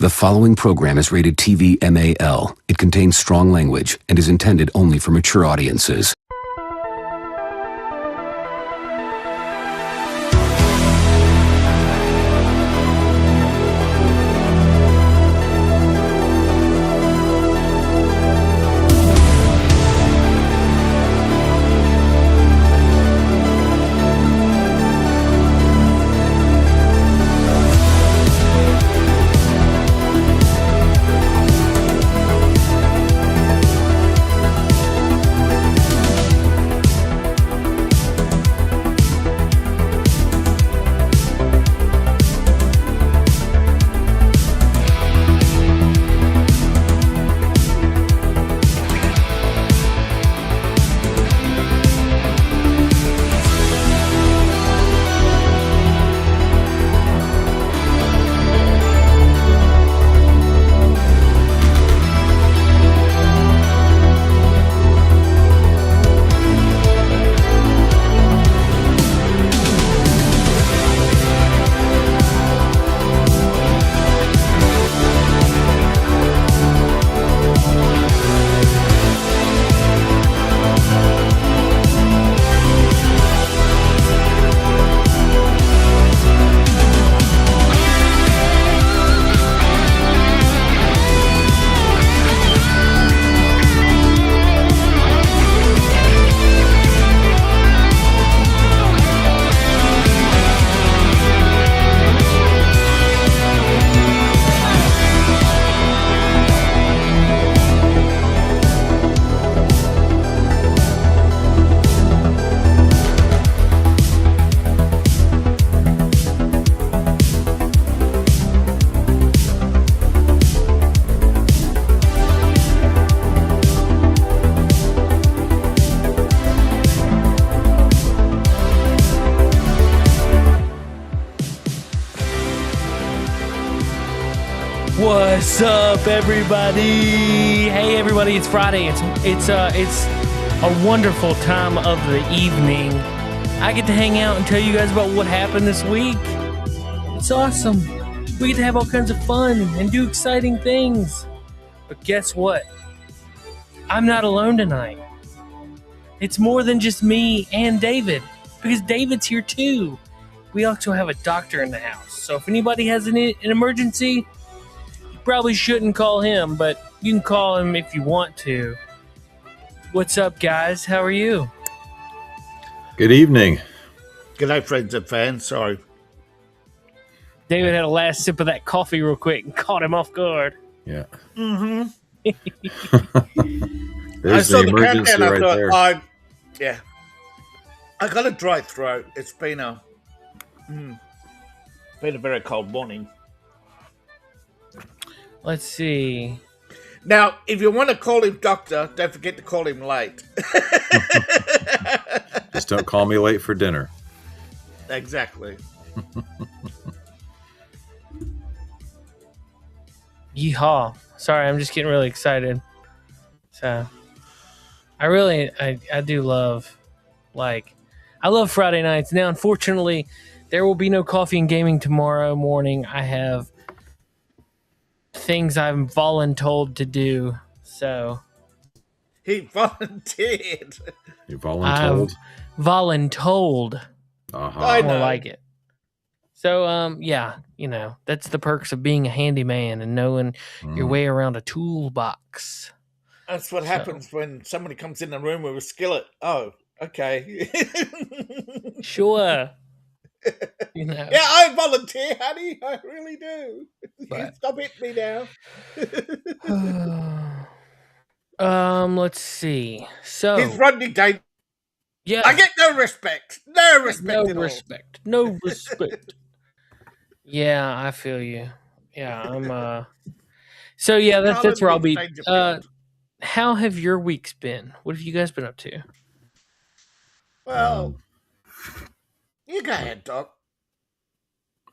The following program is rated TV MAL. It contains strong language and is intended only for mature audiences. What's up, everybody? Hey, everybody! It's Friday. It's a wonderful time of the evening. I get to hang out and tell you guys about what happened this week. It's awesome. We get to have all kinds of fun and do exciting things. But guess what? I'm not alone tonight. It's more than just me and David, because David's here too. We also have a doctor in the house. So if anybody has an emergency, probably shouldn't call him, but you can call him if you want to. What's up, guys? How are you? Good evening. Good night, friends and fans. Sorry. David had a last sip of that coffee real quick and caught him off guard. Yeah. Mm-hmm. There's the emergency right there. I got a dry throat. It's been a very cold morning. Let's see. Now, if you want to call him doctor, don't forget to call him late. Just don't call me late for dinner. Exactly. Yeehaw. Sorry, I'm just getting really excited. So, I do love, I love Friday nights. Now, unfortunately, there will be no coffee and gaming tomorrow morning. I have things I'm voluntold to do, so He volunteered. You voluntold? Voluntold. I know. More like it. So, yeah, that's the perks of being a handyman and knowing your way around a toolbox. That's what happens when somebody comes in the room with a skillet. Oh, okay. Sure. Yeah, I volunteer, honey. I really do. But Stop hitting me now. Let's see. So he's Rodney Day. Yeah, I get no respect. No respect. No respect. No respect. Yeah, I feel you. Yeah, I'm. So yeah, that's where I'll be. How have your weeks been? What have you guys been up to? Well, you go ahead, Doc.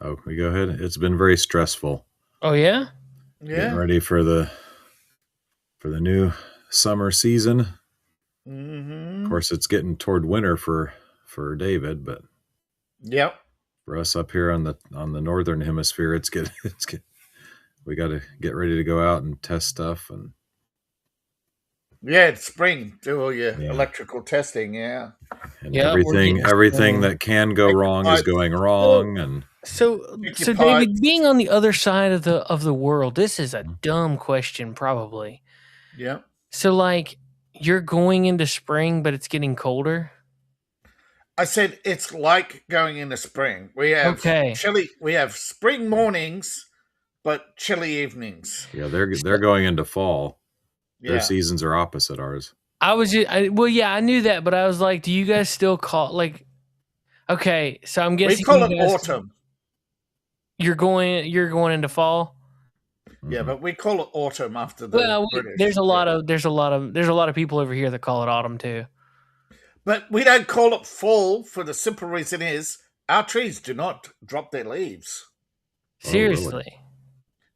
Oh, we go ahead. It's been very stressful. Oh yeah. Getting ready for the new summer season. Mm-hmm. Of course, it's getting toward winter for David, but yep, for us up here on the northern hemisphere, it's getting we got to get ready to go out and test stuff, and Yeah, it's spring. Do all your Yeah. electrical testing. Yeah. and Yeah, we're everything getting everything spring. that can go Pick your wrong is pipes. going wrong, and So Pick so your David, pipes. being on the other side of the world, this is a dumb question, probably. Yeah. So like, you're going into spring, but it's getting colder. I said it's like going into spring. We have Okay. chilly. We have spring mornings, but chilly evenings. yeah, they're going into fall. Their Yeah. seasons are opposite ours. Well, yeah, I knew that, but I was like, do you guys still call like? Okay, so I'm We guessing call you it guys, autumn. You're going into fall. Yeah, Mhm. but we call it autumn after the Well, British. there's a lot of people over here that call it autumn too. But we don't call it fall for the simple reason is our trees do not drop their leaves. Oh, really? Seriously.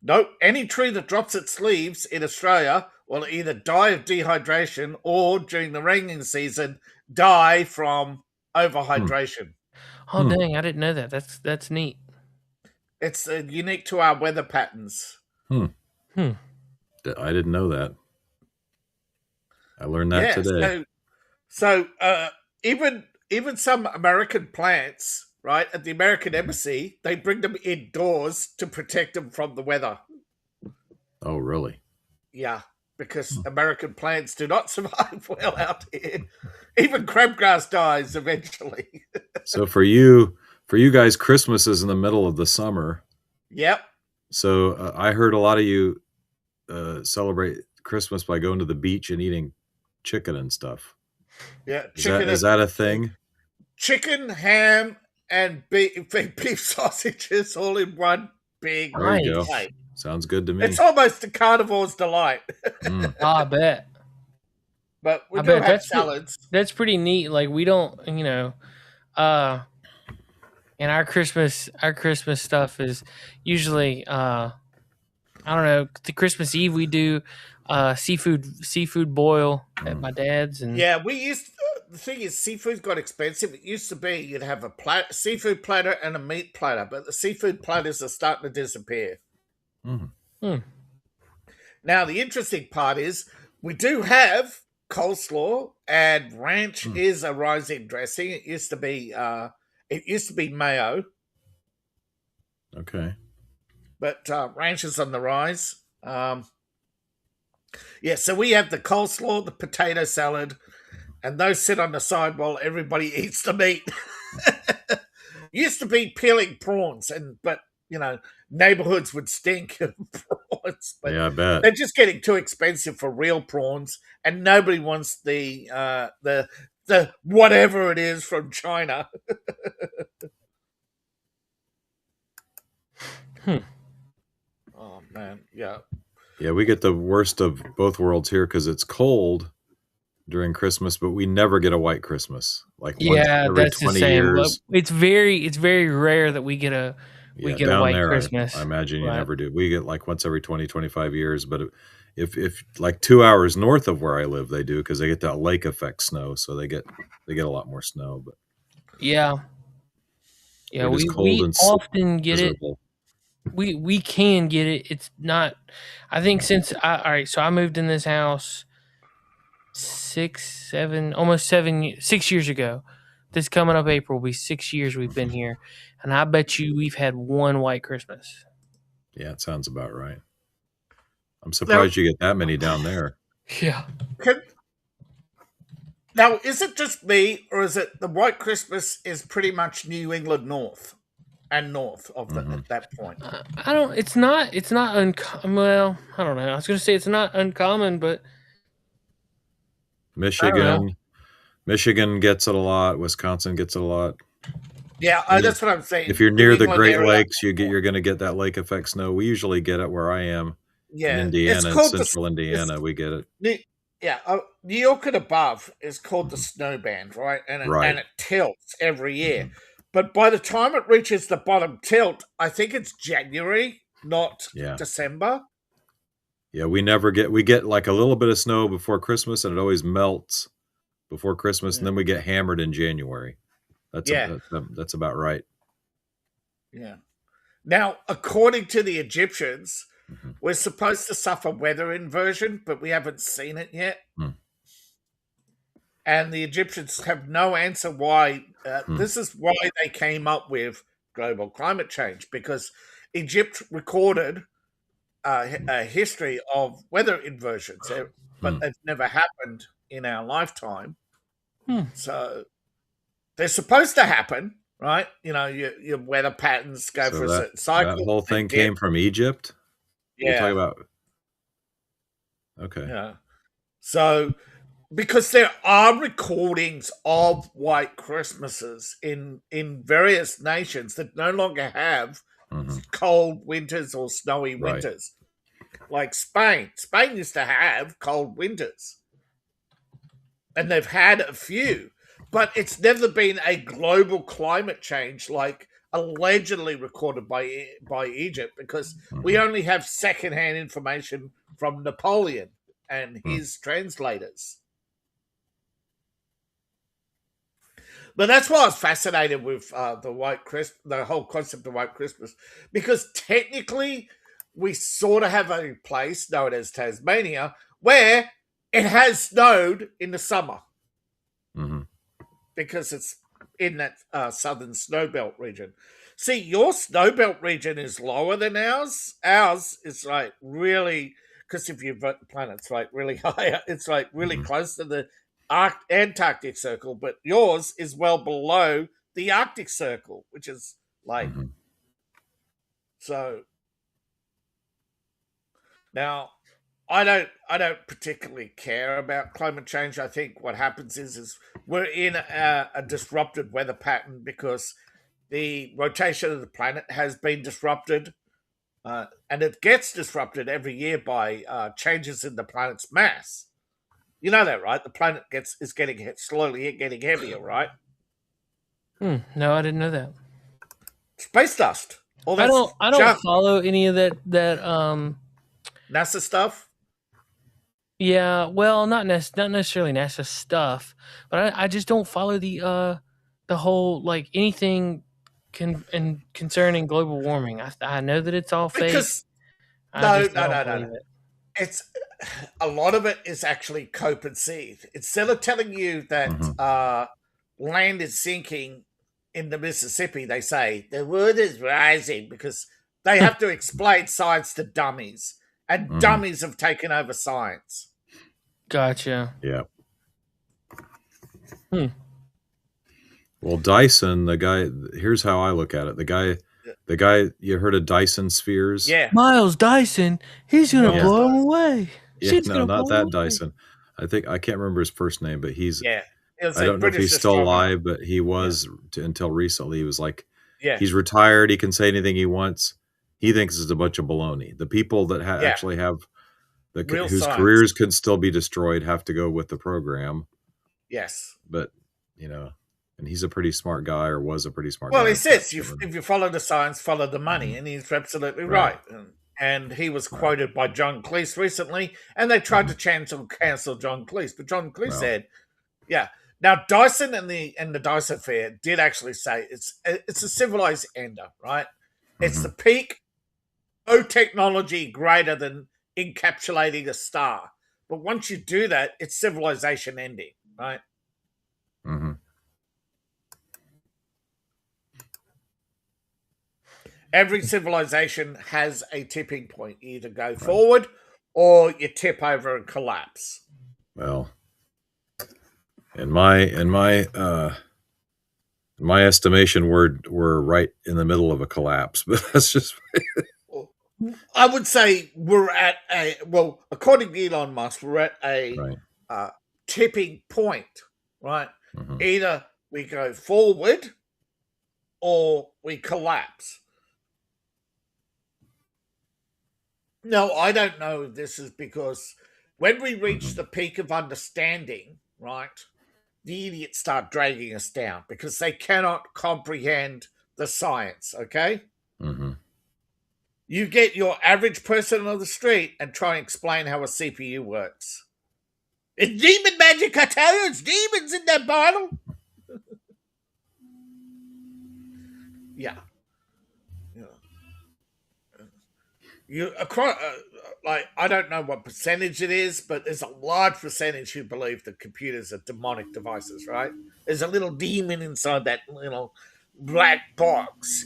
No, any tree that drops its leaves in Australia will either die of dehydration or during the raining season die from overhydration. Oh dang, I didn't know that. That's neat. It's unique to our weather patterns. Hmm. Hmm. I didn't know that. I learned that today. So even some American plants, right, at the American embassy, they bring them indoors to protect them from the weather. Oh, really? Yeah, because American plants do not survive well out here. Even crabgrass dies eventually. So for you guys, Christmas is in the middle of the summer. Yep. So I heard a lot of you celebrate Christmas by going to the beach and eating chicken and stuff. Yeah. Is that a thing? Chicken, ham, and beef sausages all in one big There you go. plate. Sounds good to me. It's almost a carnivore's delight. Mm. Oh, I bet. But we I do bet have salads. That's pretty neat. Like we don't, and our Christmas stuff is usually I don't know, the Christmas Eve we do seafood boil at my dad's, and Yeah, the thing is, seafood got expensive. It used to be you'd have a seafood platter and a meat platter, but the seafood platters are starting to disappear. Mm. Now, the interesting part is we do have coleslaw, and ranch is a rising dressing. It used to be mayo, Okay. but ranch is on the rise. Yeah, so we have the coleslaw, the potato salad, and those sit on the side while everybody eats the meat. Used to be peeling prawns, but neighborhoods would stink of prawns. But Yeah, I bet. they're just getting too expensive for real prawns, and nobody wants the whatever it is from China. Oh man, yeah. Yeah, we get the worst of both worlds here because it's cold during Christmas, but we never get a white Christmas. Like once every that's the 20 same. years. It's very rare that we get a Down white there, Christmas. I imagine you Right. never do. We get like once every 20, 25 years, but if like 2 hours north of where I live, they do because they get that lake effect snow, so they get a lot more snow. But Yeah, it is we cold and often get miserable. it. We can get it. It's not. I think all right. So I moved in this house 6 years ago. This coming up April will be 6 years we've been here, and I bet you we've had one white Christmas. Yeah, it sounds about right. I'm surprised you get that many down there. Yeah. Now, is it just me, or is it the White Christmas is pretty much New England north of at that point? I don't. It's not uncommon. Well, I don't know. I was going to say it's not uncommon, but Michigan gets it a lot. Wisconsin gets it a lot. Yeah, that's what I'm saying. If you're near New the England Great area. Lakes, you're going to get that lake effect snow. We usually get it where I am. Yeah, In Indiana, in central Indiana, we get it. New York and above is called the snow band, right? And it tilts every year. But by the time it reaches the bottom tilt, I think it's January, not December. Yeah, we get like a little bit of snow before Christmas, and it always melts before Christmas, and then we get hammered in January. That's about right. Yeah. Now, according to the Egyptians, We're supposed to suffer weather inversion, but we haven't seen it yet. And the Egyptians have no answer why. This is why they came up with global climate change, because Egypt recorded a history of weather inversions, but they've never happened in our lifetime. So they're supposed to happen, right? You know, your weather patterns go for a certain cycle. That whole thing came from Egypt? Yeah. You're talking about... Okay. Yeah. So, because there are recordings of white Christmases in various nations that no longer have cold winters or snowy winters. Like Spain. Spain used to have cold winters. And they've had a few. But it's never been a global climate change like allegedly recorded by Egypt, because we only have secondhand information from Napoleon and his translators. But that's why I was fascinated with the whole concept of White Christmas, because technically we sort of have a place known as Tasmania where it has snowed in the summer because it's in that southern snowbelt region. See, your snowbelt region is lower than ours. Ours is like really, because if you vote the planet, it's like really high. It's like really close to the Antarctic Circle, but yours is well below the Arctic Circle, which is like so. Now, I don't particularly care about climate change. I think what happens is we're in a disrupted weather pattern because the rotation of the planet has been disrupted, and it gets disrupted every year by changes in the planet's mass. You know that, right? The planet is slowly getting heavier, right? No, I didn't know that. Space dust. All that I don't follow any of that NASA stuff. Yeah, well, not necessarily NASA stuff, but I just don't follow the whole like anything concerning global warming. I know that it's all fake. Because no. It's a lot of it is actually co-conceived. Instead of telling you that land is sinking in the Mississippi, they say the water is rising, because they have to explain science to dummies, and dummies have taken over science. Gotcha. Yeah. Well, Dyson, the guy. Here's how I look at it. The guy. You heard of Dyson spheres? Yeah. Miles Dyson. He's gonna blow him away. Yeah, no, not that Dyson. I can't remember his first name, but he's... Yeah. I don't know if he's still alive, but he was until recently. He was like, he's retired. He can say anything he wants. He thinks it's a bunch of baloney. The people that actually have whose science. careers could still be destroyed have to go with the program. Yes, but and he's a pretty smart guy, or was a pretty smart guy. Well, he says if you follow the science, follow the money, and he's absolutely right. And he was quoted by John Cleese recently, and they tried to cancel John Cleese, but John Cleese said, "Yeah." Now Dyson and the Dyson Sphere did actually say it's a civilized ender, right? It's the peak, no technology greater than encapsulating a star. But once you do that, it's civilization ending, right? Every civilization has a tipping point. You either go forward or you tip over and collapse. Well, in my estimation, we're right in the middle of a collapse, but that's just... I would say we're at according to Elon Musk, we're at a tipping point, right? Either we go forward or we collapse. No, I don't know if this is because when we reach the peak of understanding, right, the idiots start dragging us down because they cannot comprehend the science, okay? You get your average person on the street and try and explain how a CPU works. It's demon magic, I tell you, it's demons in that bottle. like, I don't know what percentage it is, but there's a large percentage who believe that computers are demonic devices, right? There's a little demon inside that little black box,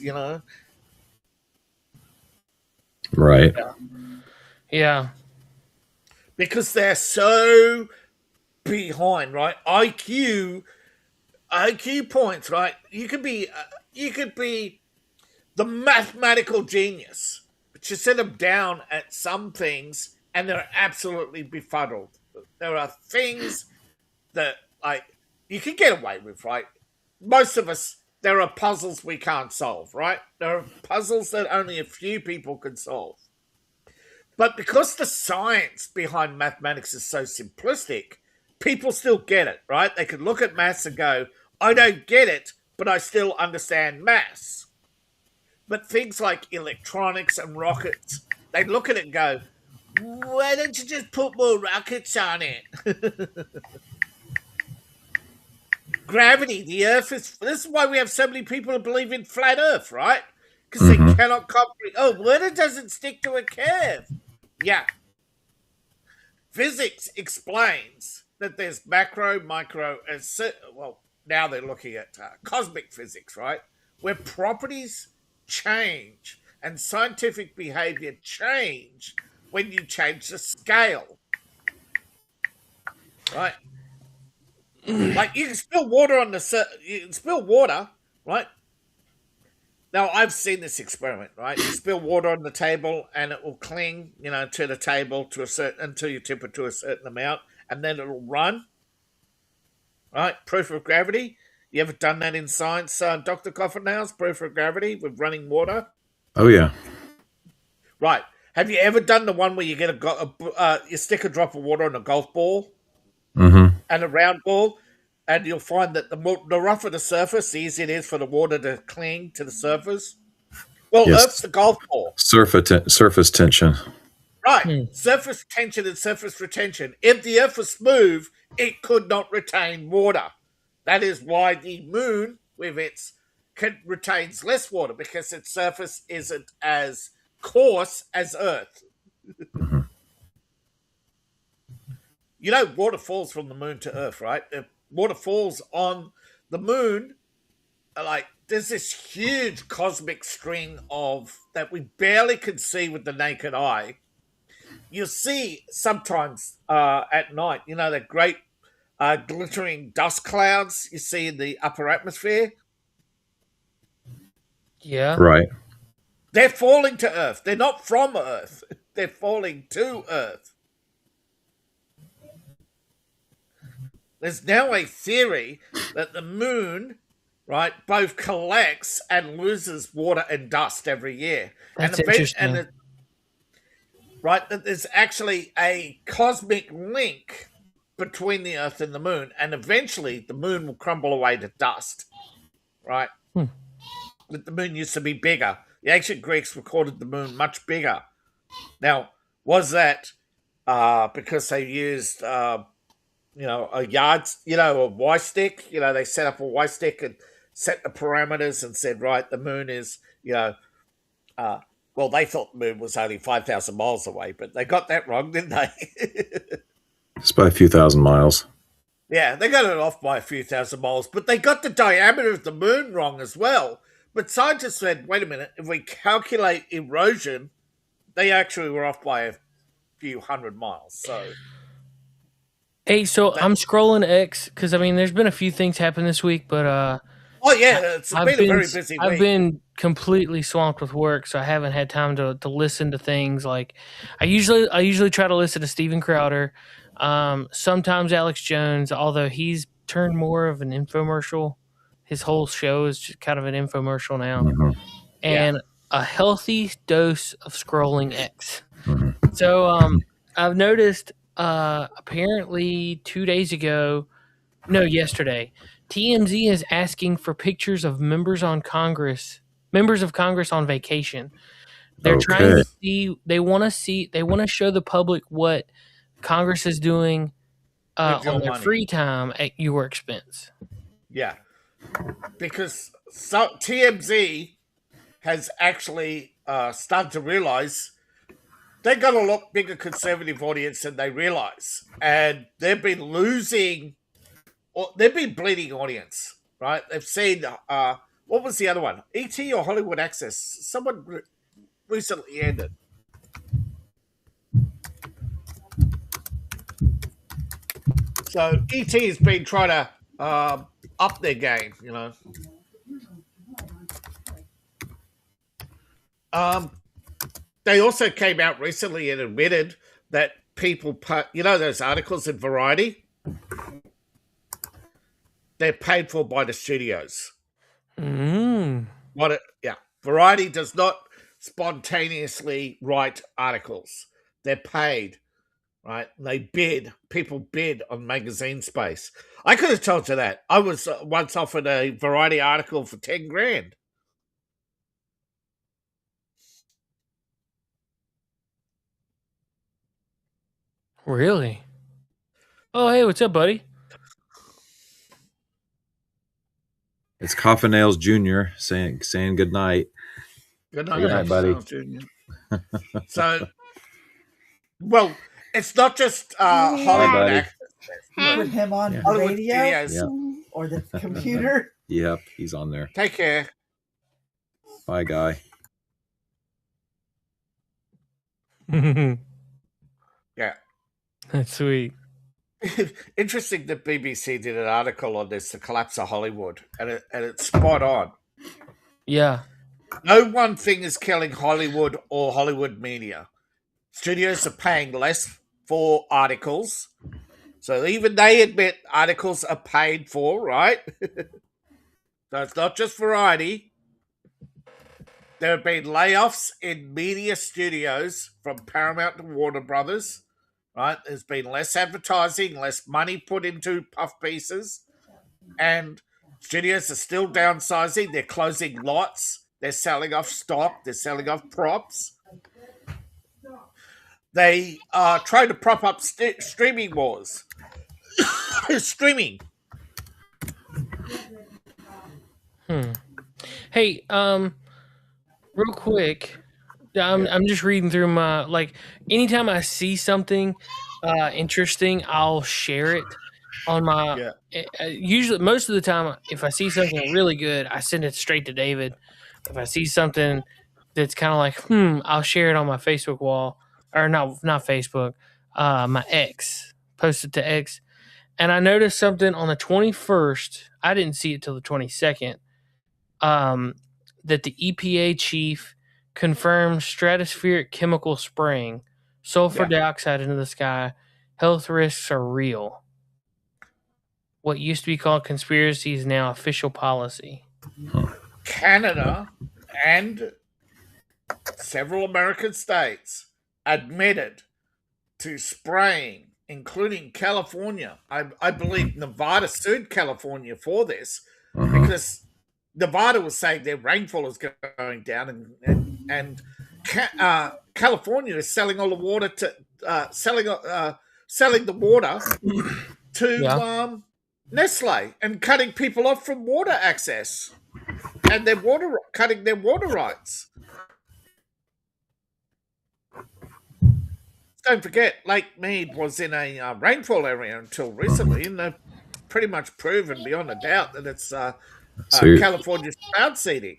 Right. Yeah. Because they're so behind, right? IQ points, right? You could be the mathematical genius, but you set them down at some things and they're absolutely befuddled. There are things that, like, you can get away with, right? Most of us, there are puzzles we can't solve, right? There are puzzles that only a few people can solve. But because the science behind mathematics is so simplistic, people still get it, right? They can look at maths and go, I don't get it, but I still understand maths. But things like electronics and rockets, they look at it and go, why don't you just put more rockets on it? Gravity, the Earth this is why we have so many people who believe in flat Earth, right? Because they cannot comprehend, water doesn't stick to a curve. Yeah. Physics explains that there's macro, micro, and now they're looking at cosmic physics, right? Where properties change and scientific behavior change when you change the scale, right? Like, you can spill water right? Now, I've seen this experiment, right? You spill water on the table and it will cling, to the table until you tip it to a certain amount, and then it'll run, right? Proof of gravity. You ever done that in science, Dr. Coffenhouse? Proof of gravity with running water? Oh, yeah. Right. Have you ever done the one where you get you stick a drop of water on a golf ball and a round ball, and you'll find that the rougher the surface, the easier it is for the water to cling to the surface? Well, yes. Earth's the golf ball. Surface tension. Right. Surface tension and surface retention. If the Earth was smooth, it could not retain water. That is why the moon, retains less water, because its surface isn't as coarse as Earth. Water falls from the moon to Earth, right? If water falls on the moon, there's this huge cosmic string that we barely can see with the naked eye. You see sometimes at night, the great glittering dust clouds you see in the upper atmosphere. Yeah. Right. They're falling to Earth. They're not from Earth. They're falling to Earth. There's now a theory that the moon, right, both collects and loses water and dust every year. That's interesting. That there's actually a cosmic link between the Earth and the moon, and eventually the moon will crumble away to dust, right? But the moon used to be bigger. The ancient Greeks recorded the moon much bigger. Now, was that because they used, a Y stick? They set up a Y stick and set the parameters and said, right, the moon is, well, they thought the moon was only 5,000 miles away, but they got that wrong, didn't they? It's by a few thousand miles. Yeah, they got it off by a few thousand miles, but they got the diameter of the moon wrong as well. But scientists said, wait a minute, if we calculate erosion, they actually were off by a few hundred miles. So, hey, I'm scrolling X because, there's been a few things happen this week, but it's been a very busy week. I've been completely swamped with work, so I haven't had time to listen to things. Like, I usually try to listen to Steven Crowder, sometimes Alex Jones, although he's turned more of an infomercial. His whole show is just kind of an infomercial now, and a healthy dose of scrolling X. So I've noticed apparently yesterday, TMZ is asking for pictures of members of Congress on vacation. They're trying to see. They want to show the public what Congress is doing on their free time at your expense. Yeah, because TMZ has actually started to realize they got a lot bigger conservative audience than they realize, and they've been losing, or they've been bleeding audience. Right? They've seen what was the other one? ET or Hollywood Access? Someone recently ended. So ET has been trying to up their game, you know. They also came out recently and admitted that people put, you know, those articles in Variety, they're paid for by the studios. Variety does not spontaneously write articles. They're paid, right? They bid. People bid on magazine space. I could have told you that. I was once offered a Variety article for $10,000. Really? Oh, hey, what's up, buddy? It's Coffin Nails Jr. saying good night. Good night, buddy. So, well, it's not just Hollywood actors. Put him on the radio or the computer. Yep, he's on there. Take care. Bye, guy. Yeah. That's sweet. Interesting that BBC did an article on this, the collapse of Hollywood, and it's spot on. Yeah. No one thing is killing Hollywood or Hollywood media. Studios are paying less for articles. So even they admit articles are paid for, right? So it's not just Variety. There have been layoffs in media studios from Paramount to Warner Brothers. Right? There's been less advertising, less money put into puff pieces, and studios are still downsizing. They're closing lots. They're selling off stock. They're selling off props. They are trying to prop up streaming wars. Streaming. Hey, real quick. I'm just reading through my, like, anytime I see something interesting, I'll share it on my, usually, most of the time, if I see something really good, I send it straight to David. If I see something that's kind of like, I'll share it on my Facebook wall, or not Facebook, my X, post it to X. And I noticed something on the 21st, I didn't see it till the 22nd, that the EPA chief confirmed stratospheric chemical spraying, sulfur dioxide into the sky, health risks are real. What used to be called conspiracy is now official policy. Canada and several American states admitted to spraying, including California. I believe Nevada sued California for this because Nevada was saying their rainfall is going down, and California is selling all the water to selling the water to Nestle and cutting people off from water access and cutting their water rights. Don't forget, Lake Mead was in a rainfall area until recently, and they've pretty much proven beyond a doubt that it's California's cloud seeding.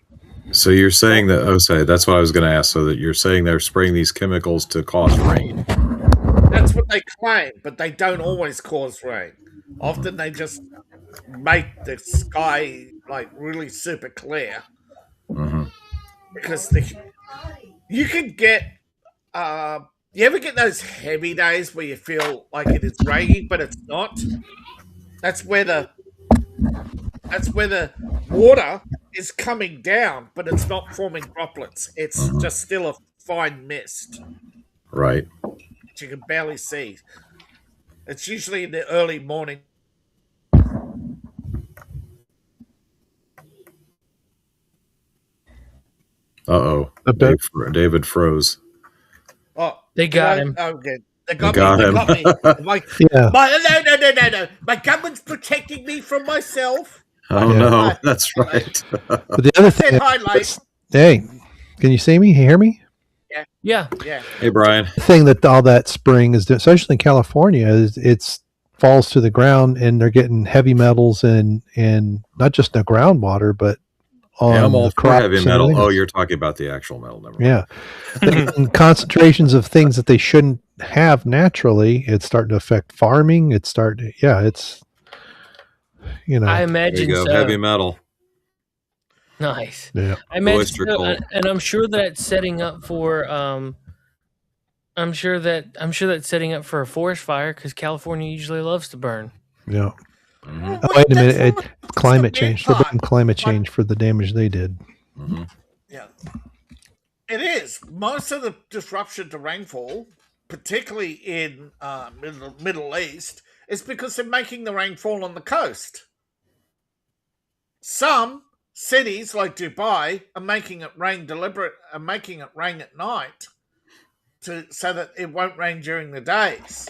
So you're saying that? That's what I was going to ask. So that you're saying they're spraying these chemicals to cause rain? That's what they claim, but they don't always cause rain. Often they just make the sky like really super clear. Because you can get. You ever get those heavy days where you feel like it is raining, but it's not? That's where the water is coming down, but it's not forming droplets. It's just still a fine mist. Right. Which you can barely see. It's usually in the early morning. Uh-oh. David froze. Oh, they got him. Okay. They got me. Yeah. No. My government's protecting me from myself. Oh, no. That's right. But the other thing, highlights. hey, can you see me? Hear me? Yeah. Yeah. Hey, Brian. The thing that all that spraying is, especially in California, is it's falls to the ground and they're getting heavy metals and not just in the groundwater, but on I'm all the for heavy metal. things. Oh, you're talking about the actual metal. Never mind. Yeah. And concentrations of things that they shouldn't have naturally, it's starting to affect farming. It's I imagine so. Heavy metal. Nice. Yeah. I imagine so, and I'm sure that's setting up for I'm sure that's setting up for a forest fire because California usually loves to burn. Yeah. Mm-hmm. Oh, wait a minute. Climate change. They're blaming climate change for the damage they did. Mm-hmm. Yeah. It is. Most of the disruption to rainfall, particularly in Middle East, is because they're making the rain fall on the coast. Some cities like Dubai are making it rain making it rain at night so that it won't rain during the days.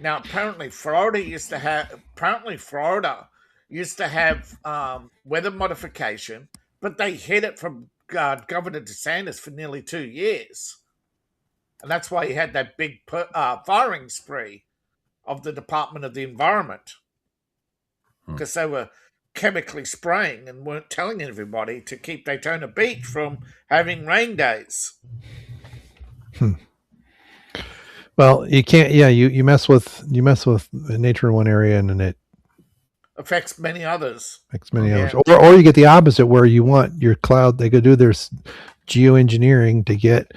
Now, apparently, Florida used to have weather modification, but they hid it from Governor DeSantis for nearly 2 years, and that's why he had that big firing spree of the Department of the Environment, because they were chemically spraying and weren't telling everybody to keep Daytona Beach from having rain days. Well, you can't. Yeah, you mess with nature in one area, and then it affects many others. Or you get the opposite, where you want your cloud. They could do their geoengineering to get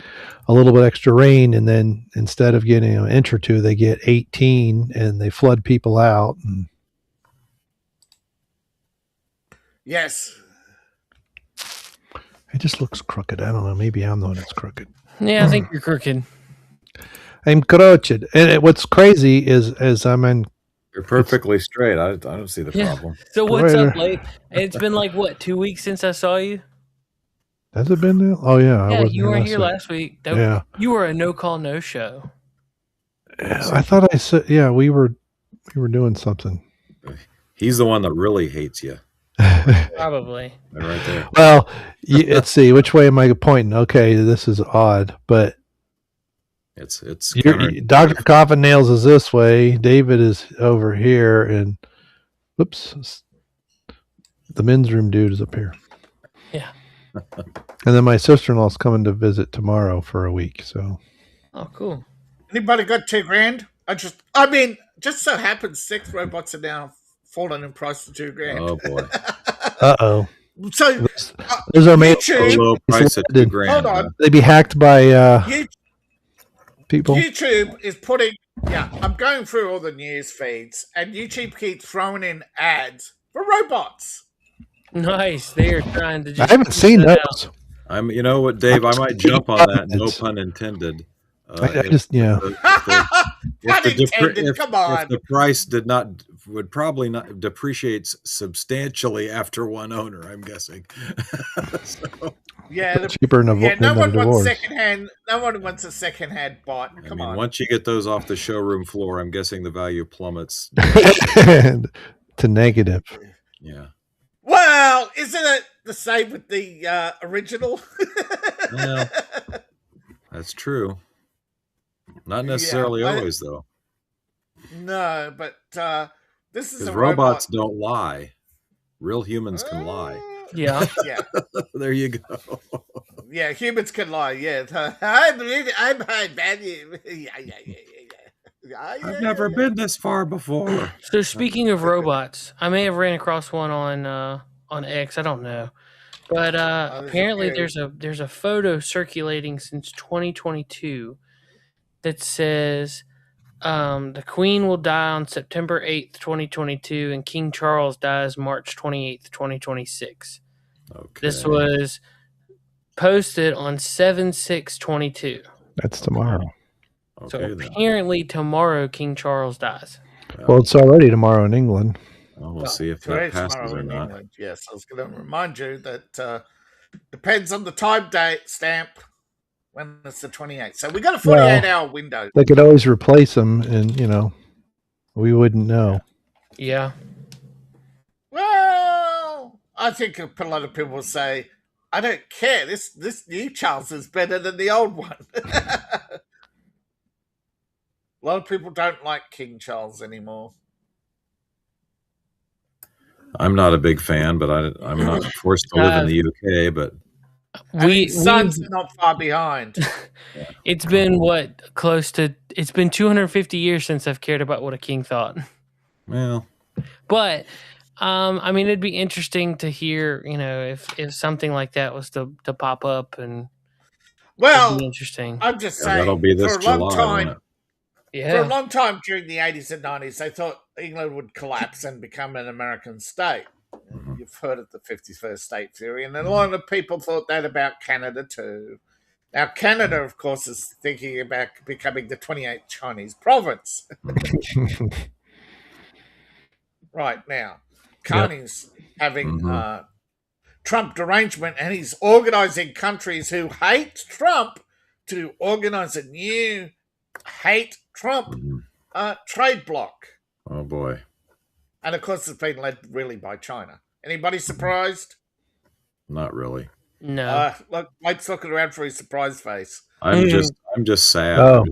a little bit extra rain, and then instead of getting an inch or two, they get 18, and they flood people out. And yes, it just looks crooked. I don't know. Maybe I'm the one that's crooked. Yeah, I think you're crooked. I'm crooked. And what's crazy is I'm in. You're perfectly straight. I don't see the problem. So what's up, Blake? It's been like, 2 weeks since I saw you? Has it been there? Oh, yeah. Yeah, you weren't here last week. Yeah. You were a no-call, no-show. Yeah, I thought I said, we were doing something. He's the one that really hates you. Probably. Right there. Well, let's see. Which way am I pointing? Okay, this is odd, but it's Dr. Coffin Nails is this way. David is over here, and whoops, the men's room dude is up here. Yeah. And then my sister-in-law's coming to visit tomorrow for a week. So. Oh, cool. Anybody got $2,000? Just so happens 6 robots are now falling in price to $2,000. Oh boy. Uh-oh. So those are made low price at $2,000. Hold on. They'd be hacked by people. YouTube is putting. Yeah, I'm going through all the news feeds, and YouTube keeps throwing in ads for robots. Nice. They're trying to. I haven't seen those. You know what, Dave? I might jump on that. No pun intended. Pun intended. Come on. If the price would probably not depreciates substantially after one owner, I'm guessing. Yeah, cheaper than no one wants secondhand. No one wants a secondhand bot. Come on. Once you get those off the showroom floor, I'm guessing the value plummets to negative. Yeah. Well, isn't it the same with the original? Well, that's true. Not necessarily always, though. No, but this is a robots don't lie. Real humans can lie. Yeah. Yeah. There you go. Yeah, humans can lie. Yeah. I'm high value. I've never been this far before. So speaking of robots, I may have ran across one on X. I don't know, but apparently there's a photo circulating since 2022 that says the Queen will die on September 8th, 2022, and King Charles dies March 28th, 2026. Okay. This was posted on 7/6/22. That's tomorrow. So apparently tomorrow King Charles dies. Well, it's already tomorrow in England. Well, we'll see if that passes or not. England. Yes, I was going to remind you that depends on the time date stamp when it's the 28th. So we got a 48-hour window. They could always replace them, and we wouldn't know. Yeah. Well, I think a lot of people will say, I don't care. This new Charles is better than the old one. A lot of people don't like King Charles anymore. I'm not a big fan, but I'm not forced to live in the UK. But Sons are not far behind. It's been it's been 250 years since I've cared about what a king thought. Well, but I mean, it'd be interesting to hear, if something like that was to pop up, and well, interesting. I'm just saying, that'll be this for a long July, time. Yeah. For a long time during the 80s and 90s, they thought England would collapse and become an American state. You've heard of the 51st state theory, and a lot of people thought that about Canada too. Now, Canada, of course, is thinking about becoming the 28th Chinese province. Right now, Carney's having Trump derangement, and he's organizing countries who hate Trump to organize a new hate Trump trade bloc. Oh boy. And of course it's been led really by China. Anybody surprised? Not really. No. Look, Mike's looking around for his surprise face. I'm just sad. Oh,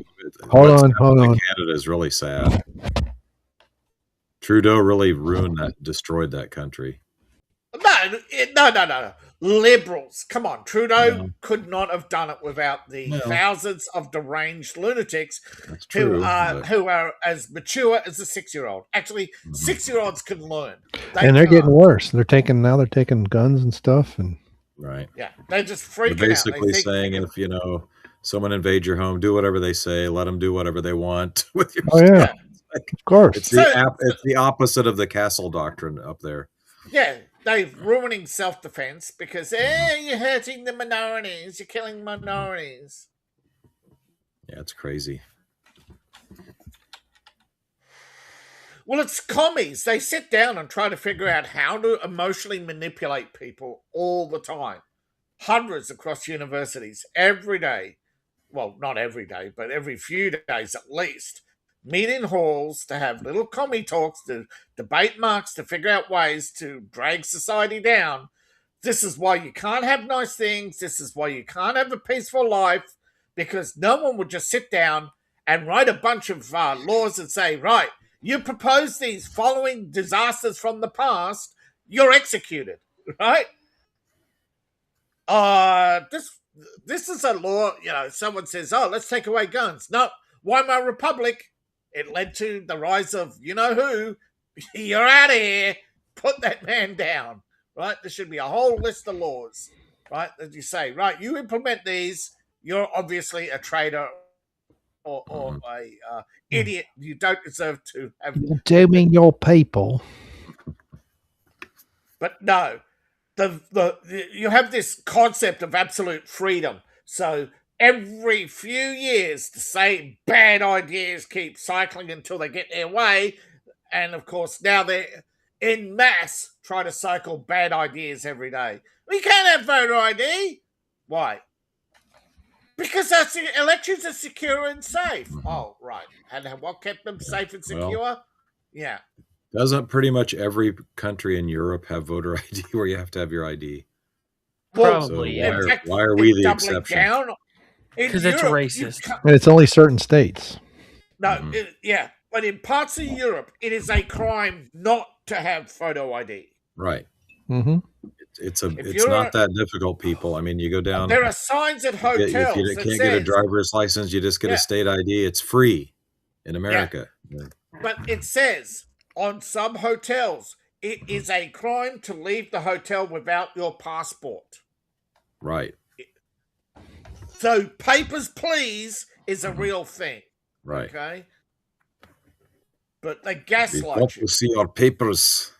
hold on. Canada is really sad. Trudeau really destroyed that country. No. Liberals. Come on. Trudeau could not have done it without the thousands of deranged lunatics who are as mature as a 6-year-old. Actually, 6-year-olds can learn. They're getting worse. They're taking guns and stuff, and right. Yeah, they're just freaking they're basically saying if someone invades your home, do whatever they say. Let them do whatever they want with your stuff. Yeah. Of course. It's the opposite of the castle doctrine up there. Yeah, they're ruining self-defense because you're hurting the minorities, you're killing minorities. Yeah, it's crazy. Well, it's commies. They sit down and try to figure out how to emotionally manipulate people all the time. Hundreds across universities every day. Well, not every day, but every few days at least. Meet in halls to have little commie talks, to debate marks, to figure out ways to drag society down. This is why you can't have nice things. This is why you can't have a peaceful life, because no one would just sit down and write a bunch of laws and say, right, you propose these following disasters from the past, you're executed, right? This is a law, someone says, let's take away guns. No, Weimar Republic, it led to the rise of you-know-who. You're out of here. Put that man down, right? There should be a whole list of laws, right? That you say, right, you implement these, you're obviously a traitor or a idiot. You don't deserve to have... You're dooming your people. But no, you have this concept of absolute freedom. So every few years, the same bad ideas keep cycling until they get their way. And of course, now they're en masse trying to cycle bad ideas every day. We can't have voter ID. Why? Because our elections are secure and safe. Oh, right. And what kept them safe and secure? Well, yeah. Doesn't pretty much every country in Europe have voter ID where you have to have your ID? Probably, so why are we the exception? Because it's racist. And it's only certain states. No, but in parts of Europe, it is a crime not to have photo ID. Right. Mm-hmm. It's not that difficult, people. I mean, you go down. There are signs at hotels. If you can't get a driver's license, you just get a state ID. It's free in America. Yeah. But it says on some hotels, it is a crime to leave the hotel without your passport. Right. So papers, please, is a real thing. Right. Okay. But they gaslight you. To see your papers.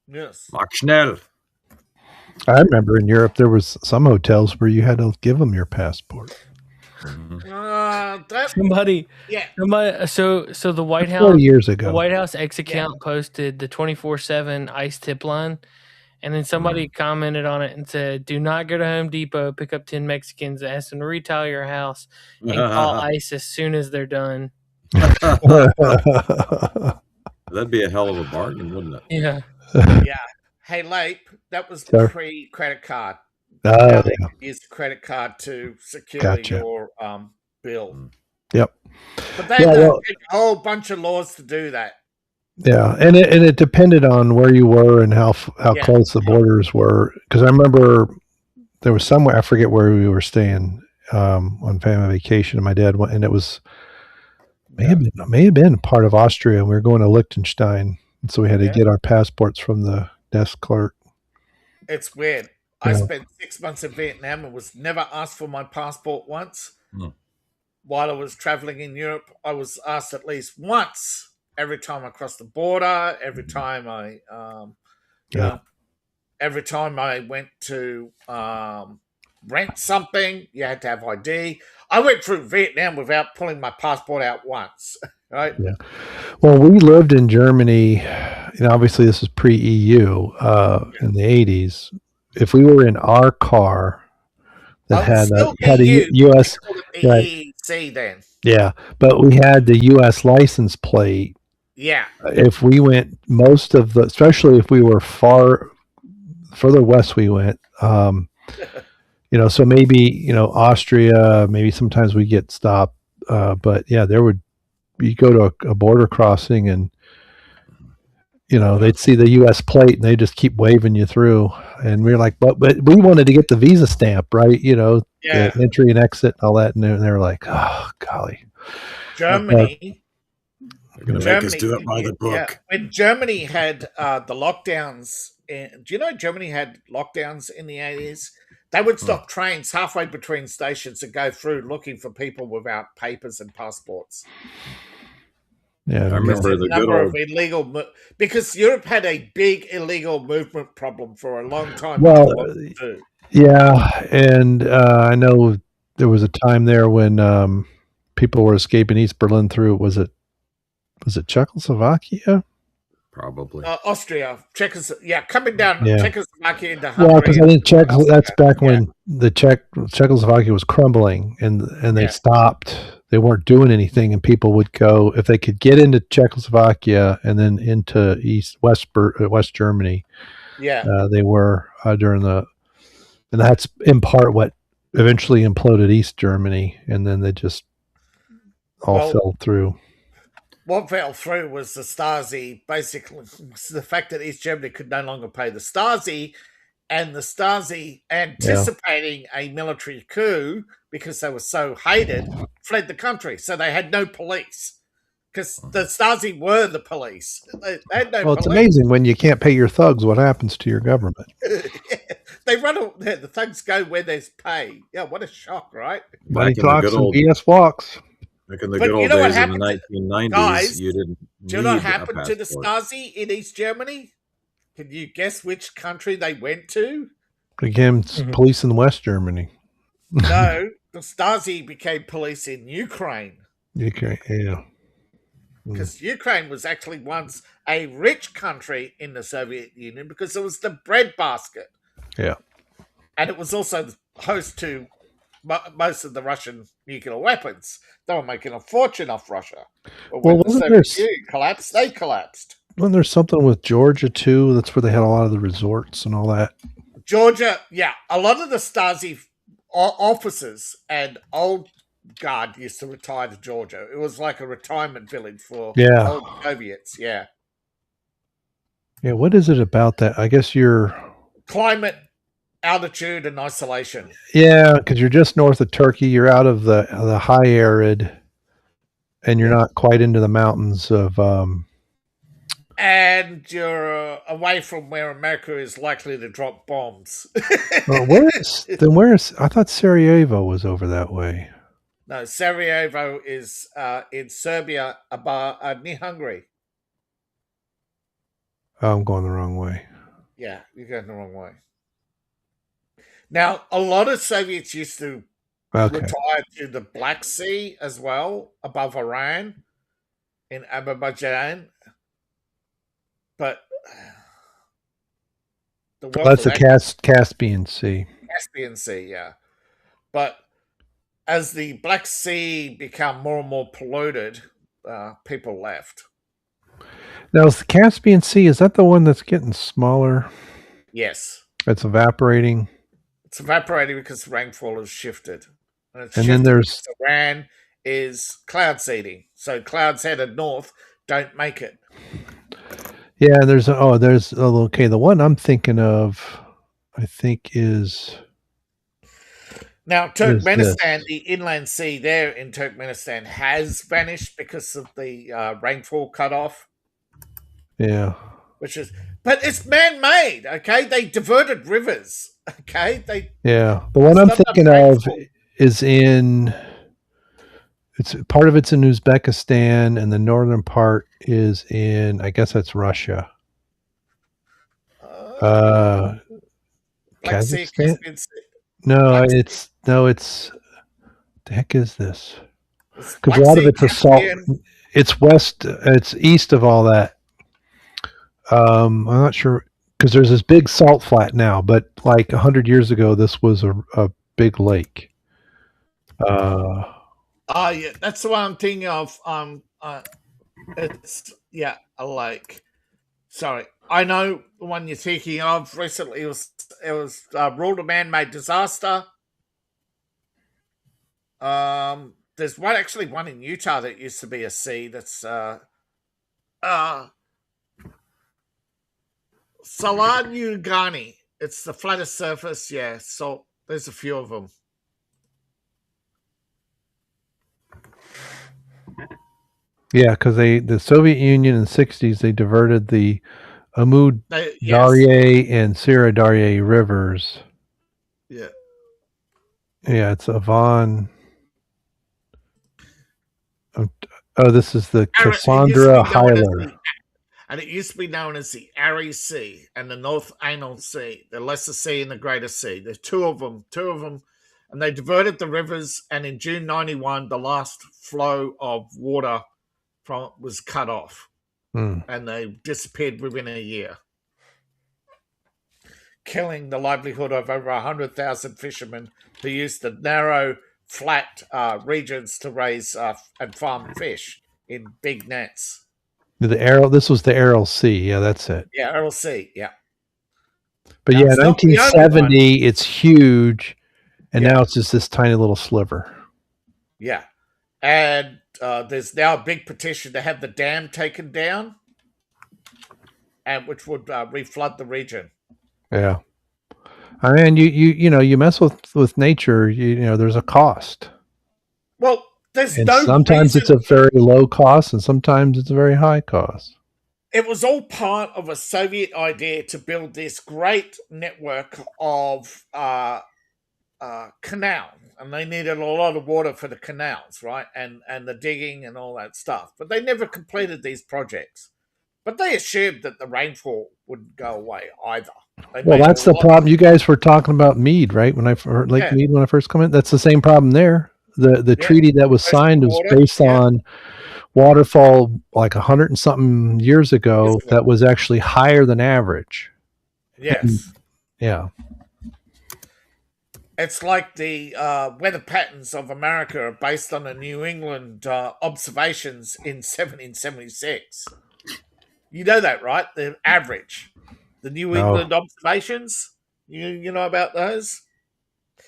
Yes. Mach schnell. I remember in Europe there was some hotels where you had to give them your passport. Somebody. So the White House 40 years ago. The White House X account posted the 24/7 ICE tip line, and then somebody commented on it and said, "Do not go to Home Depot, pick up 10 Mexicans, ask them to retile your house, and call ICE as soon as they're done." That'd be a hell of a bargain, wouldn't it? Yeah. Yeah. Hey, Lape, that was pre-credit card. Now they use a credit card to secure your bill. Yep. But they had a whole bunch of laws to do that. Yeah, and it depended on where you were and how close the borders were. Because I remember there was somewhere, I forget where we were staying on family vacation, and my dad went, and it was may have been part of Austria, and we were going to Liechtenstein, and so we had to get our passports from the desk clerk. It's weird. I spent 6 months in Vietnam and was never asked for my passport once. While I was traveling in Europe, I was asked at least once every time I crossed the border, every time I, every time I went to rent something, you had to have ID. I went through Vietnam without pulling my passport out once, right? Yeah. Well, we lived in Germany, and obviously this is pre-EU in the 80s. If we were in our car that had a U.S. EEC then. Yeah, but we had the U.S. license plate. Yeah. If we went especially if we were further west we went, so maybe, Austria, maybe sometimes we get stopped. But yeah, you go to a border crossing and, they'd see the U.S. plate and they just keep waving you through. And we're like, but we wanted to get the visa stamp, right? The entry and exit and all that. And they're like, oh, golly. Germany. They're going to make us do it by the book. Yeah. When Germany had the lockdowns, do you know Germany had lockdowns in the 80s? They would stop trains halfway between stations and go through looking for people without papers and passports. Yeah, I remember the number of illegal because Europe had a big illegal movement problem for a long time. Well, yeah, and I know there was a time there when people were escaping East Berlin through was it Czechoslovakia? Probably Austria, coming down Czechoslovakia into Hungary. Well, because I think that's back when the Czechoslovakia was crumbling, and they stopped. They weren't doing anything, and people would go if they could get into Czechoslovakia and then into West Germany. Yeah, they were during and that's in part what eventually imploded East Germany, and then they just all fell through. What fell through was the Stasi, basically, the fact that East Germany could no longer pay the Stasi, and the Stasi, anticipating a military coup because they were so hated, fled the country. So they had no police because the Stasi were the police. They had no police. It's amazing when you can't pay your thugs, what happens to your government? They the thugs go where there's pay. Yeah, what a shock, right? Money talks and BS walks. Back in the good old days in the 1990s, guys, you didn't. Do you know what happened to the Stasi in East Germany? Can you guess which country they went to? Became police in West Germany. No, the Stasi became police in Ukraine. Ukraine, yeah. Because Ukraine was actually once a rich country in the Soviet Union because it was the breadbasket. Yeah. And it was also host to most of the Russian nuclear weapons. They were making a fortune off Russia. But when the Soviet Union collapsed, they collapsed. Wasn't there something with Georgia, too? That's where they had a lot of the resorts and all that. Georgia, yeah. A lot of the Stasi officers and old guard used to retire to Georgia. It was like a retirement village for old Soviets, yeah. Yeah, what is it about that? I guess you're... Climate, altitude, and isolation. Yeah, because you're just north of Turkey. You're out of the high arid, and you're not quite into the mountains of... And you're away from where America is likely to drop bombs. Where is... I thought Sarajevo was over that way. No, Sarajevo is in Serbia, near Hungary. Oh, I'm going the wrong way. Yeah, you're going the wrong way. Now, a lot of Soviets used to retire to the Black Sea as well, above Iran, in Azerbaijan. But that's the Caspian Sea. Caspian Sea, yeah. But as the Black Sea became more and more polluted, people left. Now, is the Caspian Sea, is that the one that's getting smaller? Yes. It's evaporating? It's evaporating because rainfall has shifted. And then there's Iran is cloud seeding. So clouds headed north don't make it. Yeah, okay. The one I'm thinking of, I think is now Turkmenistan. The inland sea there in Turkmenistan has vanished because of the rainfall cutoff. Yeah, but it's man-made. Okay, they diverted rivers. Okay, the one I'm thinking of is part of it's in Uzbekistan, and the northern part is in, I guess that's Russia. Kazakhstan? No, it's the heck is this? Because a lot of it's a salt. It's it's east of all that. I'm not sure, because there's this big salt flat now, but like 100 years ago, this was a big lake. Yeah, that's the one I'm thinking of. It's a lake. Sorry, I know the one you're thinking of. Recently, it was ruled a man-made disaster. There's one in Utah that used to be a sea. That's Salanugani. It's the flattest surface. Yeah, so there's a few of them. Yeah, because the Soviet Union in the 60s, they diverted the Amud Darya and Sira Darya rivers. Yeah. Yeah, it's Avon. Oh, this is the Cassandra Hyler. And it used to be known as the Ari Sea and the North Anal Sea, the Lesser Sea and the Greater Sea. There's two of them, and they diverted the rivers. And in June 91, the last flow of water was cut off, and they disappeared within a year, killing the livelihood of over 100,000 fishermen who used the narrow, flat regions to raise and farm fish in big nets. This was the Aral Sea. Yeah, that's it. Yeah, Aral Sea. Yeah. But 1970, it's huge, and now it's just this tiny little sliver. Yeah, and there's now a big petition to have the dam taken down, and which would reflood the region. Yeah, I mean, you mess with nature, there's a cost. Well, sometimes it's a very low cost, and sometimes it's a very high cost. It was all part of a Soviet idea to build this great network of canal, and they needed a lot of water for the canals, right? And the digging and all that stuff. But they never completed these projects. But they assumed that the rainfall wouldn't go away either. Well, that's the problem. You guys were talking about Mead, right? When I heard Mead when I first come in, that's the same problem there. The treaty that was signed was based on waterfall like 100 and something years ago that was actually higher than average. Yes. Yeah. It's like the weather patterns of America are based on the New England observations in 1776. You know that, right? The average. The New England observations. You know about those?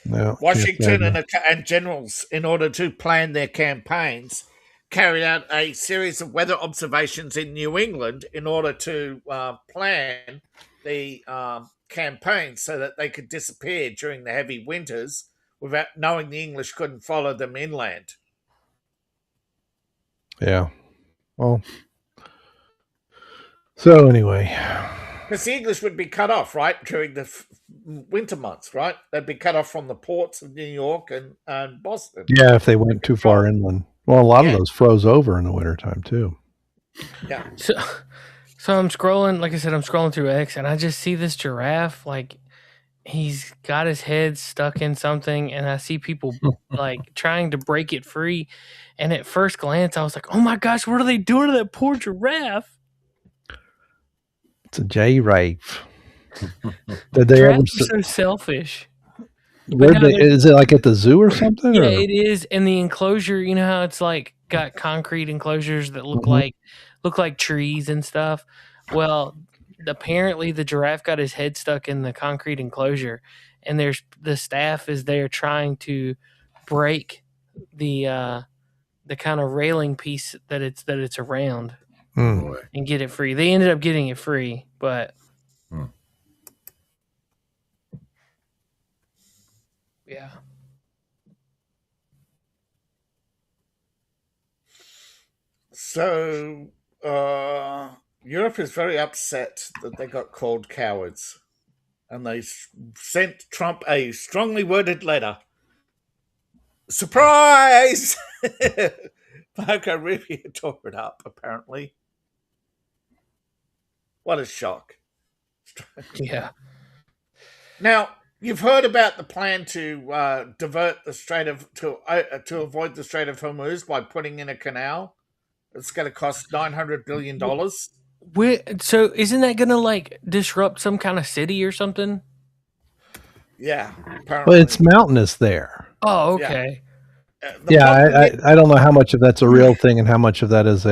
No. Washington and generals, in order to plan their campaigns, carried out a series of weather observations in New England in order to plan the campaign so that they could disappear during the heavy winters without knowing the English couldn't follow them inland. Yeah. Well, so anyway. Because the English would be cut off, right, during the winter months, right? They'd be cut off from the ports of New York and Boston. Yeah, if they went too far inland. Well, a lot of those froze over in the wintertime, too. Yeah. So I'm scrolling, like I said, I'm scrolling through X, and I just see this giraffe, like, he's got his head stuck in something, and I see people, like, trying to break it free. And at first glance, I was like, oh my gosh, what are they doing to that poor giraffe? It's a giraffe. Giraffes are so selfish. Is it like at the zoo or something? Yeah, it is. In the enclosure, you know how it's like got concrete enclosures that look like trees and stuff. Well, apparently the giraffe got his head stuck in the concrete enclosure, and the staff is there trying to break the kind of railing piece that it's around and get it free. They ended up getting it free, but yeah. So Europe is very upset that they got called cowards, and they sent Trump a strongly worded letter. Surprise! Marco Rubio tore it up, apparently. What a shock. Yeah. Now, you've heard about the plan to divert the Strait of to avoid the Strait of Hormuz by putting in a canal. It's going to cost $900 billion. So isn't that going to like disrupt some kind of city or something? Yeah, apparently. Well, it's mountainous there. Oh, okay. I don't know how much of that's a real thing and how much of that is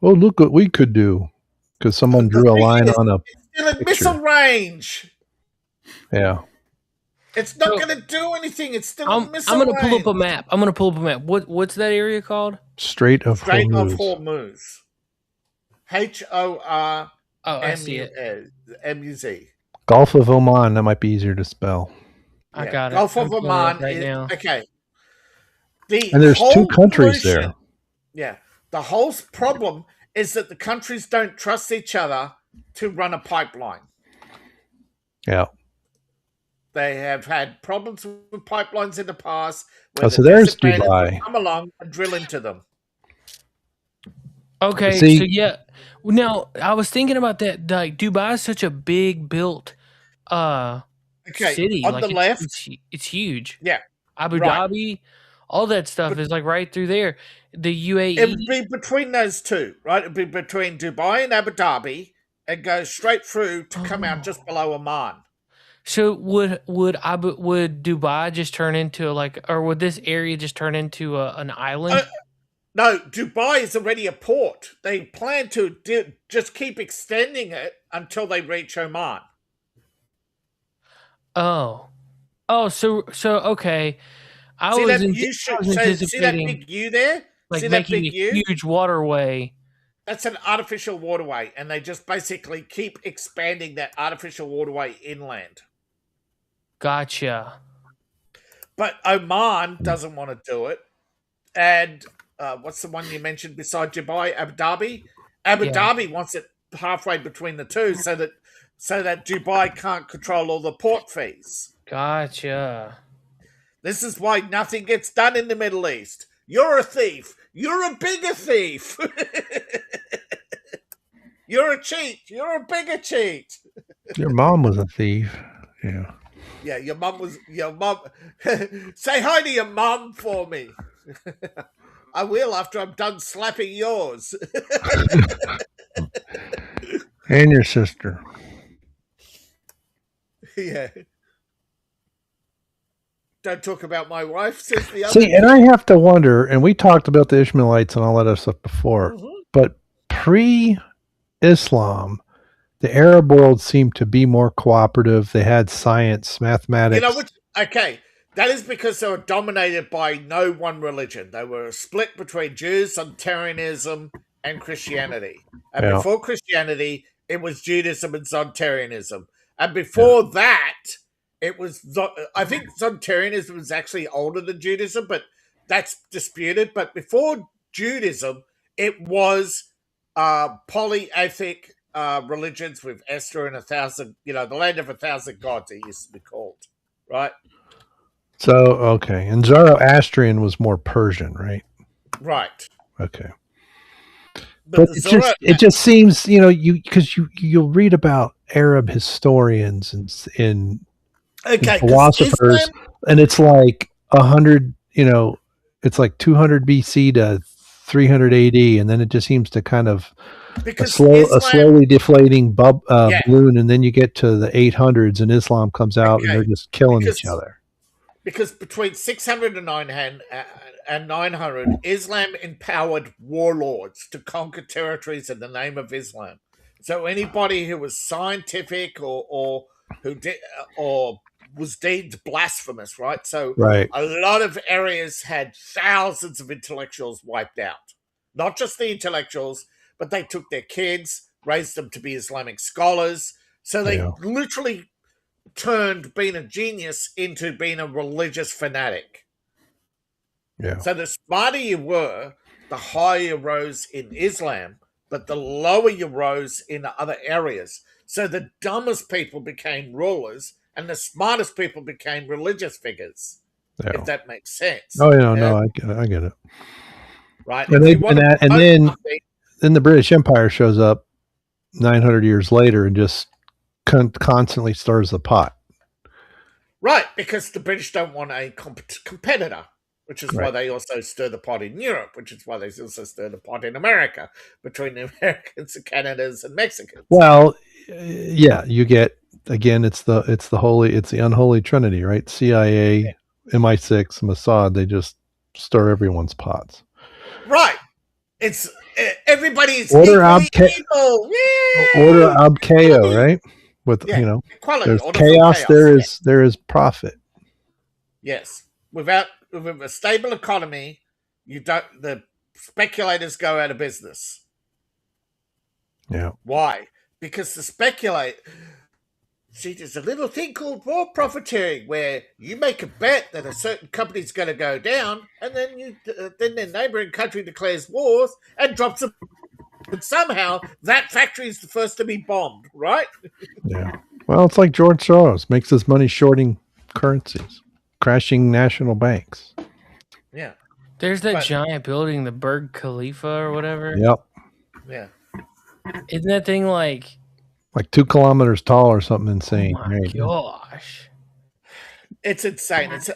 look what we could do, because someone drew a line on a still in missile range. Yeah. It's not going to do anything. It's still in missile range. I'm going to pull up a map. What's that area called? Strait of Hormuz. Hormuz. Gulf of Oman. That might be easier to spell. I got it. Gulf of Oman right now. Okay. And there's two countries there. Yeah. The whole problem is that the countries don't trust each other to run a pipeline. Yeah. They have had problems with pipelines in the past. So there's Dubai. Come along and drill into them. Okay, so yeah. Now, I was thinking about that. Like, Dubai is such a big built city. On the left. It's huge. Yeah. Abu Dhabi, all that stuff is like right through there. The UAE. It would be between those two, right? It would be between Dubai and Abu Dhabi and go straight through to come out just below Oman. So would Dubai just turn into or would this area just turn into an island? No, Dubai is already a port. They plan to just keep extending it until they reach Oman. So okay. See that big U there? Like see making that big a huge waterway. That's an artificial waterway, and they just basically keep expanding that artificial waterway inland. Gotcha. But Oman doesn't want to do it. And what's the one you mentioned beside Dubai? Abu Dhabi? Abu Dhabi wants it halfway between the two so that Dubai can't control all the port fees. Gotcha. This is why nothing gets done in the Middle East. You're a thief. You're a bigger thief. You're a cheat. You're a bigger cheat. Your mom was a thief. Yeah. Yeah, your mom. Say hi to your mom for me. I will after I'm done slapping yours. And your sister. Yeah. Don't talk about my wife, says the other. See, and I have to wonder, and we talked about the Ishmaelites and all that other stuff before, but pre-Islam, the Arab world seemed to be more cooperative. They had science, mathematics. You know what? Okay, that is because they were dominated by no one religion. They were split between Jews, Zontarianism, and Christianity. And before Christianity, it was Judaism and Zontarianism. And before that, it was, I think Zontarianism was actually older than Judaism, but that's disputed. But before Judaism, it was polytheistic religions with Esther and 1,000, the land of 1,000 gods, it used to be called, right? So, okay. And Zoroastrian was more Persian, right? Right. Okay. But it just seems, because you'll read about Arab historians and philosophers, and it's like 100, it's like 200 BC to 300 AD, and then it just seems to kind of a slowly deflating balloon, and then you get to the 800s, and Islam comes out, and they're just killing each other. Because between 600 and 900, Islam empowered warlords to conquer territories in the name of Islam. So anybody who was scientific or who did or was deemed blasphemous, right? So right. a lot of areas had thousands of intellectuals wiped out. Not just the intellectuals, but they took their kids, raised them to be Islamic scholars. So they literally turned being a genius into being a religious fanatic. Yeah. So the smarter you were, the higher you rose in Islam, but the lower you rose in other areas. So the dumbest people became rulers, and the smartest people became religious figures. Yeah. If that makes sense. Oh, yeah, no, I get it. Right. And then the British Empire shows up 900 years later and just constantly stirs the pot. Right, because the British don't want a competitor, which is why they also stir the pot in Europe, which is why they also stir the pot in America, between the Americans, the Canadians, and Mexicans. Well, yeah, you get, again, it's the unholy trinity, right? CIA, MI6, Mossad, they just stir everyone's pots. Right. It's everybody's Order ab chaos, right? With equality. There's chaos, there is profit. Yes. With a stable economy, the speculators go out of business. Yeah. Why? Because there's a little thing called war profiteering, where you make a bet that a certain company's going to go down, and then the neighboring country declares wars and drops them. And somehow that factory is the first to be bombed, right? Yeah. Well, it's like George Soros makes his money shorting currencies, crashing national banks. Yeah. There's that giant building, the Burj Khalifa or whatever. Yep. Yeah. Isn't that thing like 2 kilometers tall or something insane? Oh my gosh. It's insane. It's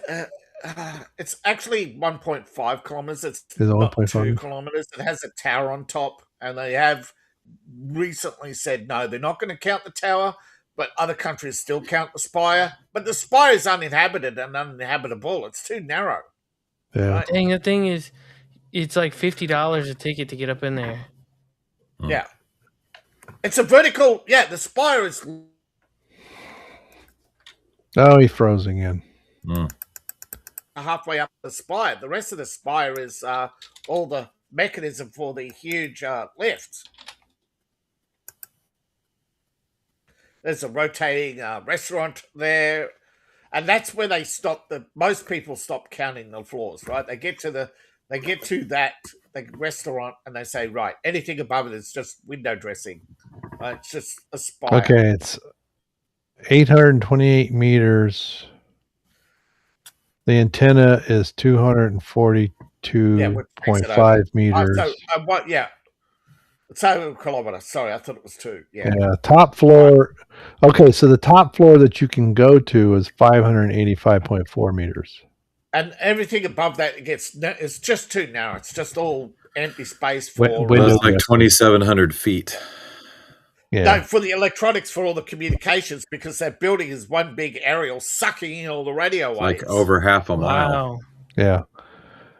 actually 1.5 kilometers. It's not 2 kilometers. It has a tower on top, and they have recently said no, they're not going to count the tower, but other countries still count the spire. But the spire is uninhabited and uninhabitable. It's too narrow. Yeah. Right? Dang, the thing is, it's like $50 a ticket to get up in there. Yeah. It's a vertical. Yeah, the spire is. Oh, he froze again. Halfway up the spire. The rest of the spire is all the mechanism for the huge lift. There's a rotating restaurant there, and that's where they stop. Most people stop counting the floors. Right? They get to that restaurant, and they say, right, anything above it is just window dressing. It's just a spire. Okay, it's 828 meters. The antenna is 242.5 meters. It's over a kilometer. Sorry, I thought it was 2. Yeah. Top floor. Okay, so the top floor that you can go to is 585.4 meters. And everything above that it's just too narrow. It's just all empty space for it's like 2,700 feet. Yeah. No, for the electronics, for all the communications, because that building is one big aerial sucking in all the radio waves. Like over half a mile. Wow. Yeah.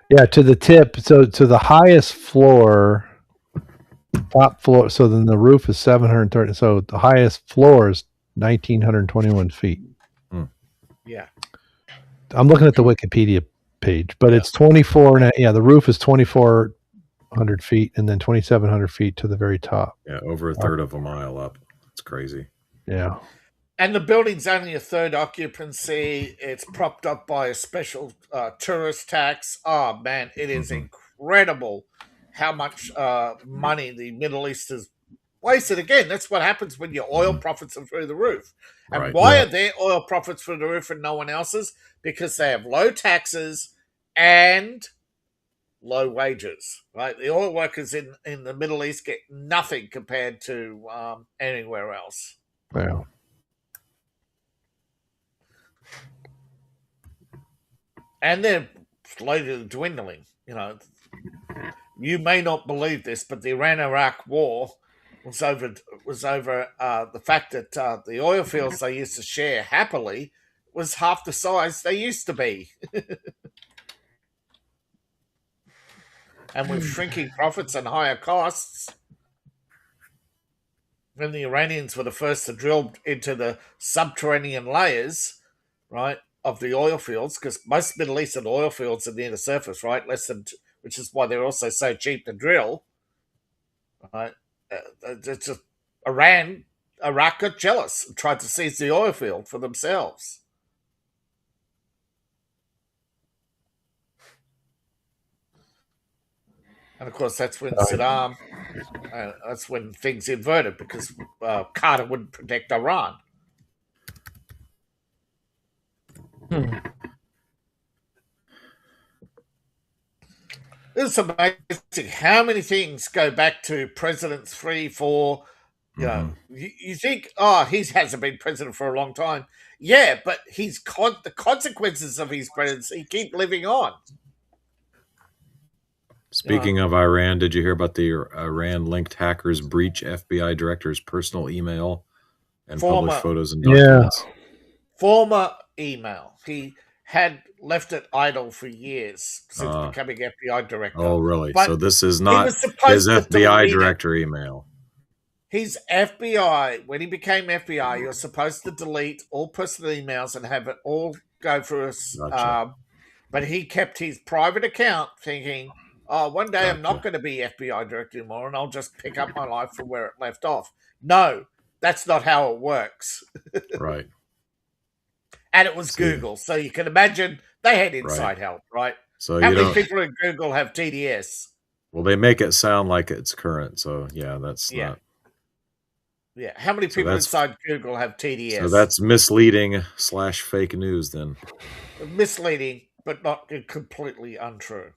Yeah, to the tip. So to the highest floor, top floor. So then the roof is 730. So the highest floor is 1,921 feet. Yeah. I'm looking at the Wikipedia page, but it's 24. The roof is 2,400 feet and then 2,700 feet to the very top. Yeah, over a third of a mile up. It's crazy. Yeah. And the building's only a third occupancy. It's propped up by a special tourist tax. Oh, man, it is incredible how much money the Middle East has wasted. Again, that's what happens when your oil profits are through the roof. And why are their oil profits through the roof and no one else's? Because they have low taxes and low wages, right? The oil workers in the Middle East get nothing compared to anywhere else. Yeah. And they're slowly dwindling. You may not believe this, but the Iran-Iraq war was over the fact that the oil fields they used to share happily was half the size they used to be. And with shrinking profits and higher costs, when the Iranians were the first to drill into the subterranean layers, right, of the oil fields, because most Middle Eastern oil fields are near the surface, right? Which is why they're also so cheap to drill, right? It's just Iraq got jealous and tried to seize the oil field for themselves. And of course, that's when Saddam, that's when things inverted, because Carter wouldn't protect Iran. It's amazing how many things go back to presidents 3, 4. You know, you think, he hasn't been president for a long time. Yeah, but the consequences of his presidency keep living on. Speaking of Iran, did you hear about the Iran-linked hackers breach FBI director's personal email and publish photos and documents? Yeah. Former email. He had left it idle for years since becoming FBI director. Oh, really? But so this is not his FBI director email. His FBI, when he became FBI, you're supposed to delete all personal emails and have it all go through us. Gotcha. But he kept his private account thinking, one day I'm not going to be FBI director anymore and I'll just pick up my life from where it left off. No, that's not how it works. Right. And it was Google. So you can imagine they had inside help, right? So how many people at Google have TDS? Well, they make it sound like it's current. So, that's not. Yeah. How many people inside Google have TDS? So that's misleading / fake news then. Misleading, but not completely untrue.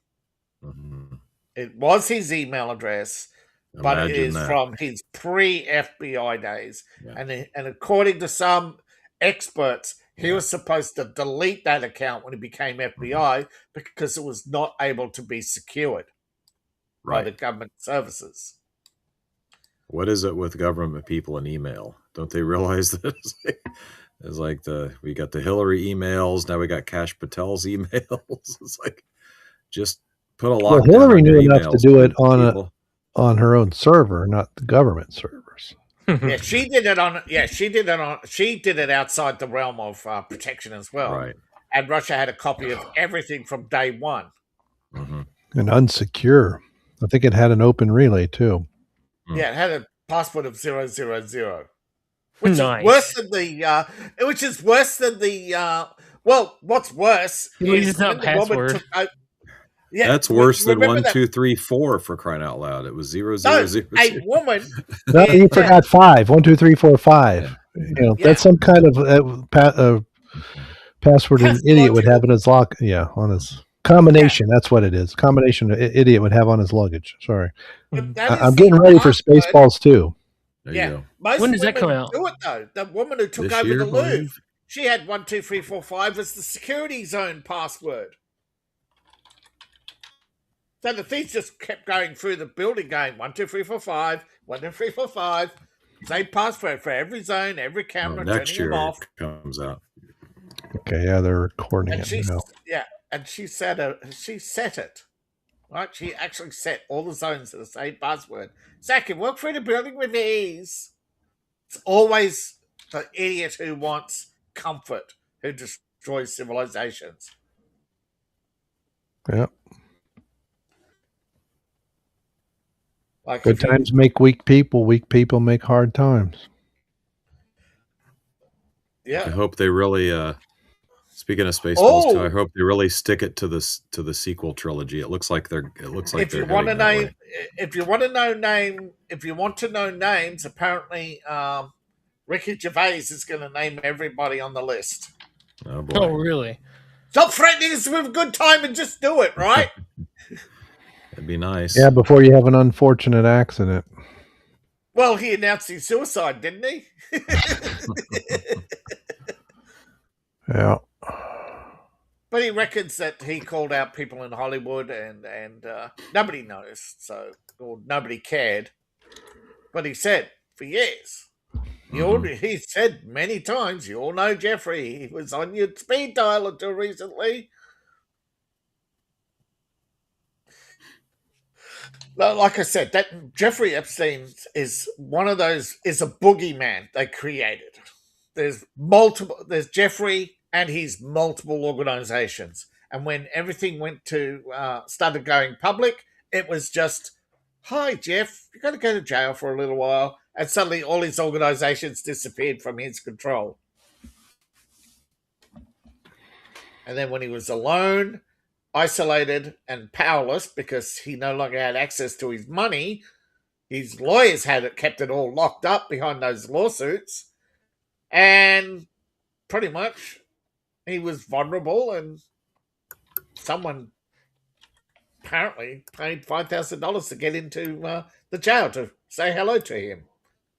Mm-hmm. It was his email address, but it is from his pre-FBI days. Yeah. And according to some experts, he was supposed to delete that account when he became FBI because it was not able to be secured by the government services. What is it with government people and email? Don't they realize that it's like we got the Hillary emails, now we got Kash Patel's emails. It's like just put a lot. Well, Hillary knew enough to do it on her own server, not the government servers. She did it outside the realm of protection as well. Right. And Russia had a copy of everything from day one. Mm-hmm. And unsecure. I think it had an open relay too. Yeah, it had a password of 000, which is worse than the. Which is worse than the. Well, what's worse is when the woman took out. Yeah, that's worse than 1, 2, 3, 4 for crying out loud. It was 0, 0, 0. A woman. No, you forgot 5. 1, 2, 3, 4, 5. Yeah. That's some kind of password an idiot would have in his lock. Yeah, on his combination. That's what it is. Combination an idiot would have on his luggage. Sorry, I'm getting ready for Spaceballs too. There you go. When does that come out? Do it though. The woman who took over the Louvre, she had 1, 2, 3, 4, 5 as the security zone password. So the thieves just kept going through the building going 1, 2, 3, 4, 5, 1, 2, 3, 4, 5. Same password for every zone, every camera. Next year them off. It comes out. Okay, yeah, they're recording it now. Yeah, and she set it. Right? She actually set all the zones to the same password. So I can walk through the building with ease. It's always the idiot who wants comfort, who destroys civilizations. Yep. Like good times make weak people make hard times. Yeah. I hope they really speaking of Spaceballs too, I hope they really stick it to the sequel trilogy. It looks like if you want to know names, apparently Ricky Gervais is going to name everybody on the list. Oh boy. Oh really? Stop threatening us with a good time and just do it, right? It'd be nice. Yeah, before you have an unfortunate accident. Well, he announced his suicide, didn't he? Yeah. But he reckons that he called out people in Hollywood and nobody noticed, or nobody cared. But he said for years, he said many times, you all know Jeffrey. He was on your speed dial until recently. Like I said, that Jeffrey Epstein is one of those, is a boogeyman they created. There's multiple. There's Jeffrey. and his multiple organizations. And when everything started going public, it was just, hi, Jeff, you're going to go to jail for a little while. And suddenly all his organizations disappeared from his control. And then when he was alone, isolated, and powerless because he no longer had access to his money, his lawyers kept it all locked up behind those lawsuits. And pretty much he was vulnerable, and someone apparently paid $5,000 to get into the jail to say hello to him.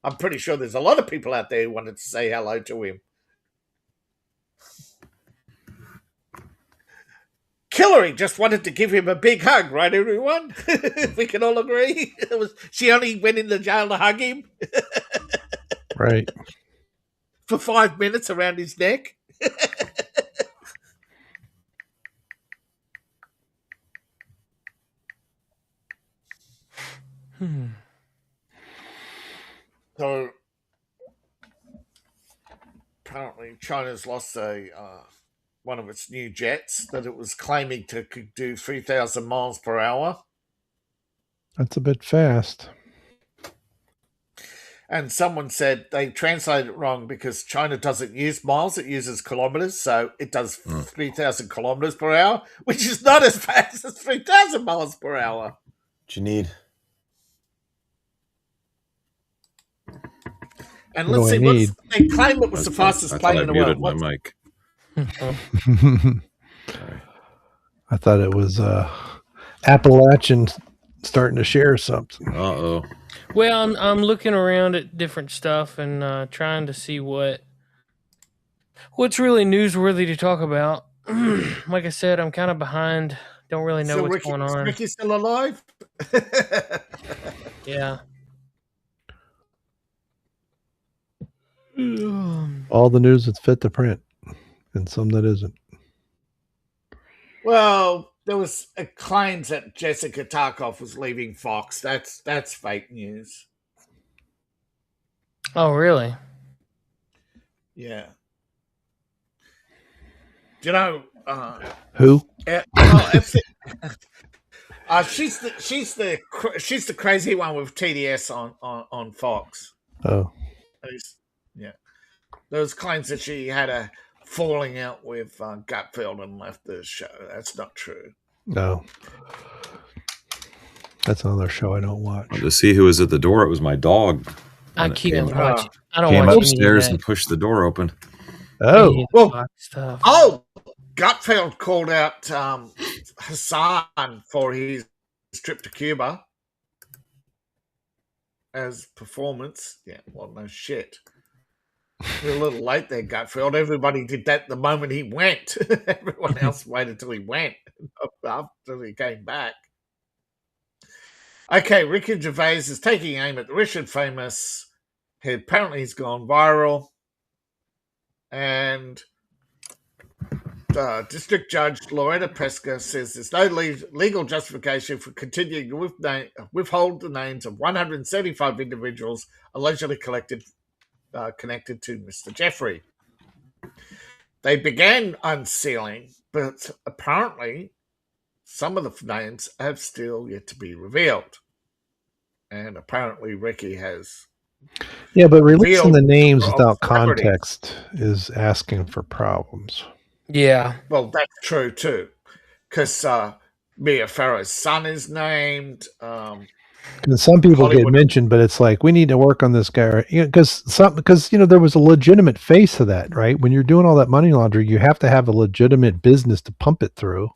I'm pretty sure there's a lot of people out there who wanted to say hello to him. Hillary just wanted to give him a big hug, right, everyone? We can all agree. She only went in the jail to hug him. Right. For 5 minutes around his neck. So, apparently China's lost one of its new jets that it was claiming to could do 3,000 miles per hour. That's a bit fast. And someone said they translated it wrong because China doesn't use miles, it uses kilometers. So it does 3,000 kilometers per hour, which is not as fast as 3,000 miles per hour. What you need? And let's see, they claim it was the fastest plane in the world. My mic. I thought it was Appalachian starting to share something. Uh-oh. Well, I'm looking around at different stuff and trying to see what's really newsworthy to talk about. Like I said, I'm kind of behind. Don't really know what's going on. Is Ricky still alive? Yeah. All the news that's fit to print, and some that isn't. Well, there was claims that Jessica Tarkoff was leaving Fox. That's fake news. Oh, really? Yeah. Do you know who? She's the crazy one with TDS on Fox. Oh. Yeah. Those claims that she had a falling out with Gutfeld and left the show. That's not true. No. That's another show I don't watch. To see who was at the door, it was my dog. I can't watch. I don't came watch upstairs and pushed the door open. Oh. Well, Gutfeld called out Hassan for his trip to Cuba as performance. Yeah, well, no shit. We're a little late there, Gutfeld. Everybody did that the moment he went. Everyone else waited till he went after he came back. Okay, Ricky Gervais is taking aim at the rich and famous. Apparently he's gone viral. And District Judge Loretta Pesca says there's no legal justification for continuing to withhold the names of 175 individuals allegedly connected to Mr. Jeffrey. They began unsealing, but apparently some of the names have still yet to be revealed. And apparently Ricky has... Yeah, but releasing the names without context is asking for problems. Yeah. Well, that's true too. Because Mia Farrow's son is named... And some people get mentioned, but it's like, we need to work on this guy, because there was a legitimate face to that, right? When you're doing all that money laundering, you have to have a legitimate business to pump it through.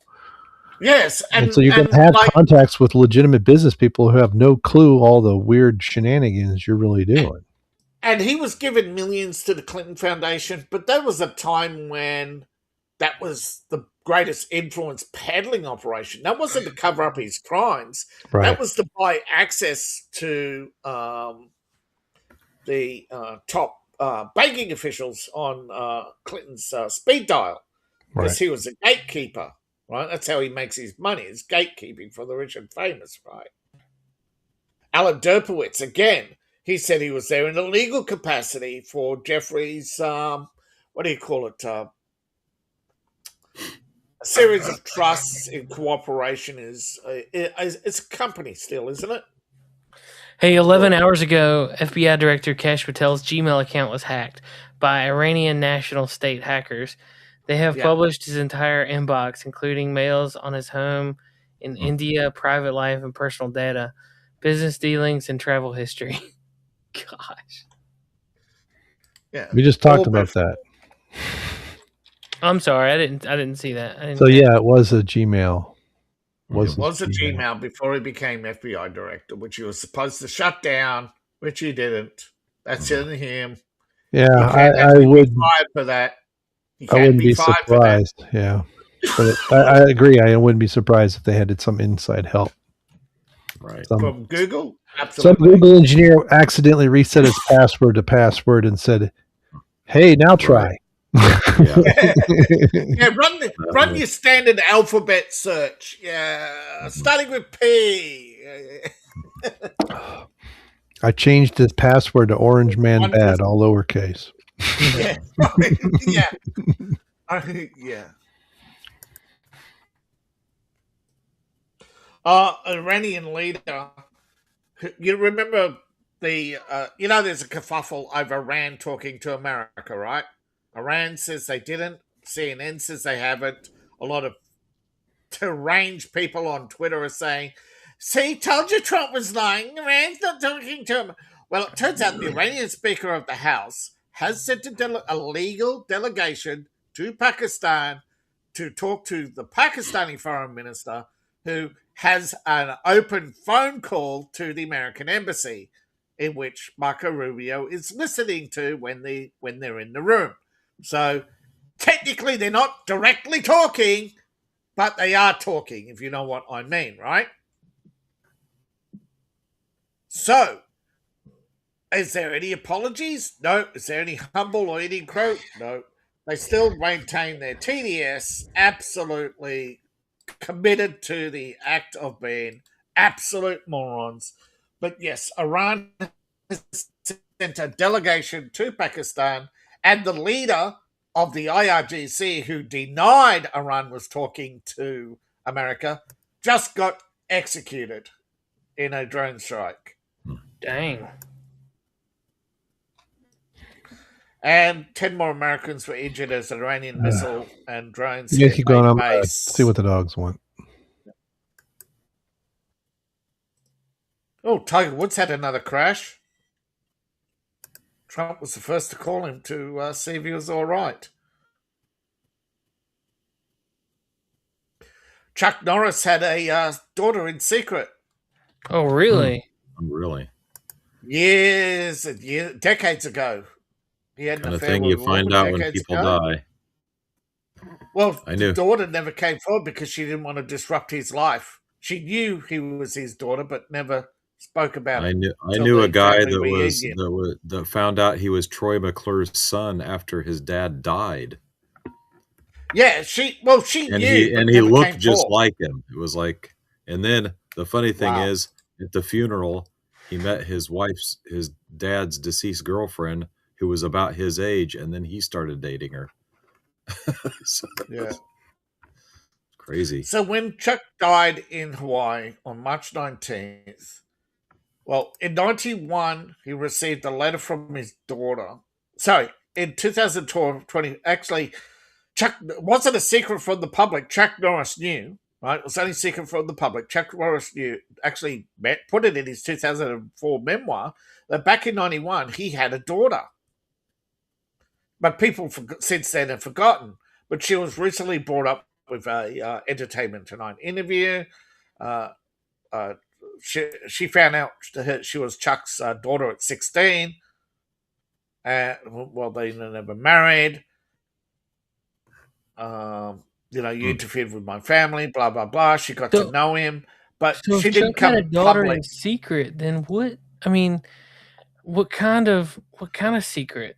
Yes, and so you're going to have contacts with legitimate business people who have no clue all the weird shenanigans you're really doing. And he was given millions to the Clinton Foundation, but there was a time when that was the greatest influence peddling operation. That wasn't to cover up his crimes. Right. That was to buy access to the top banking officials on Clinton's speed dial, because he was a gatekeeper, right? That's how he makes his money, is gatekeeping for the rich and famous, right? Alan Derpowitz, again, he said he was there in a legal capacity for Jeffrey's, what do you call it, a series of trusts in cooperation is it's a company still, isn't it? Hey, 11 hours ago, FBI Director Kash Patel's Gmail account was hacked by Iranian national state hackers. They have published his entire inbox, including mails on his home in India, private life and personal data, business dealings, and travel history. Gosh. Yeah. We just talked about that. I'm sorry, I didn't see that. It was a Gmail. It was a Gmail before he became FBI director, which he was supposed to shut down, which he didn't. That's in him. Yeah, I would be fired for that. I wouldn't be surprised. Yeah, but I agree. I wouldn't be surprised if they had some inside help. Right. From Google? Absolutely. Some Google engineer accidentally reset his password to password and said, "Hey, now try." Yeah, run your standard alphabet search. Yeah, starting with P. I changed his password to Orange Man Bad, all lowercase. Yeah. Yeah. Iranian leader. You remember there's a kerfuffle over Iran talking to America, right? Iran says they didn't. CNN says they haven't. A lot of deranged people on Twitter are saying, see, told you Trump was lying. Iran's not talking to him. Well, it turns out the Iranian Speaker of the House has sent a legal delegation to Pakistan to talk to the Pakistani foreign minister, who has an open phone call to the American embassy, in which Marco Rubio is listening to when they're in the room. So technically they're not directly talking, but they are talking, if you know what I mean, right? So, is there any apologies? No. Is there any humble or eating crow? No. They still maintain their TDS, absolutely committed to the act of being absolute morons. But yes, Iran has sent a delegation to Pakistan, and the leader of the IRGC, who denied Iran was talking to America, just got executed in a drone strike. Dang. And 10 more Americans were injured as an Iranian missile and drones hit keep going on. base. See what the dogs want. Oh, Tiger Woods had another crash. Trump was the first to call him to see if he was all right. Chuck Norris had a daughter in secret. Oh, really? Really? Years and years, decades ago. He had kind of thing you find out when people die. Well, the daughter never came forward because she didn't want to disrupt his life. She knew he was his daughter, but never spoke about it. I knew a guy that found out he was Troy McClure's son after his dad died. Yeah, she knew, and he looked just like him. It was like, and then the funny thing is, at the funeral, he met his dad's deceased girlfriend, who was about his age, and then he started dating her. Crazy. So when Chuck died in Hawaii on March 19th, well, in 91, he received a letter from his daughter. Sorry, in 2020, actually, Chuck wasn't a secret from the public. Chuck Norris knew, right? It was only secret from the public. Chuck Norris knew, actually put it in his 2004 memoir, that back in 91, he had a daughter. But people since then have forgotten. But she was recently brought up with a Entertainment Tonight interview. She found out that she was Chuck's daughter at 16. Well, they never married. You interfered with my family, blah, blah, blah. She got to know him. But she didn't come had a daughter public. In secret, then what? I mean, what kind of secret?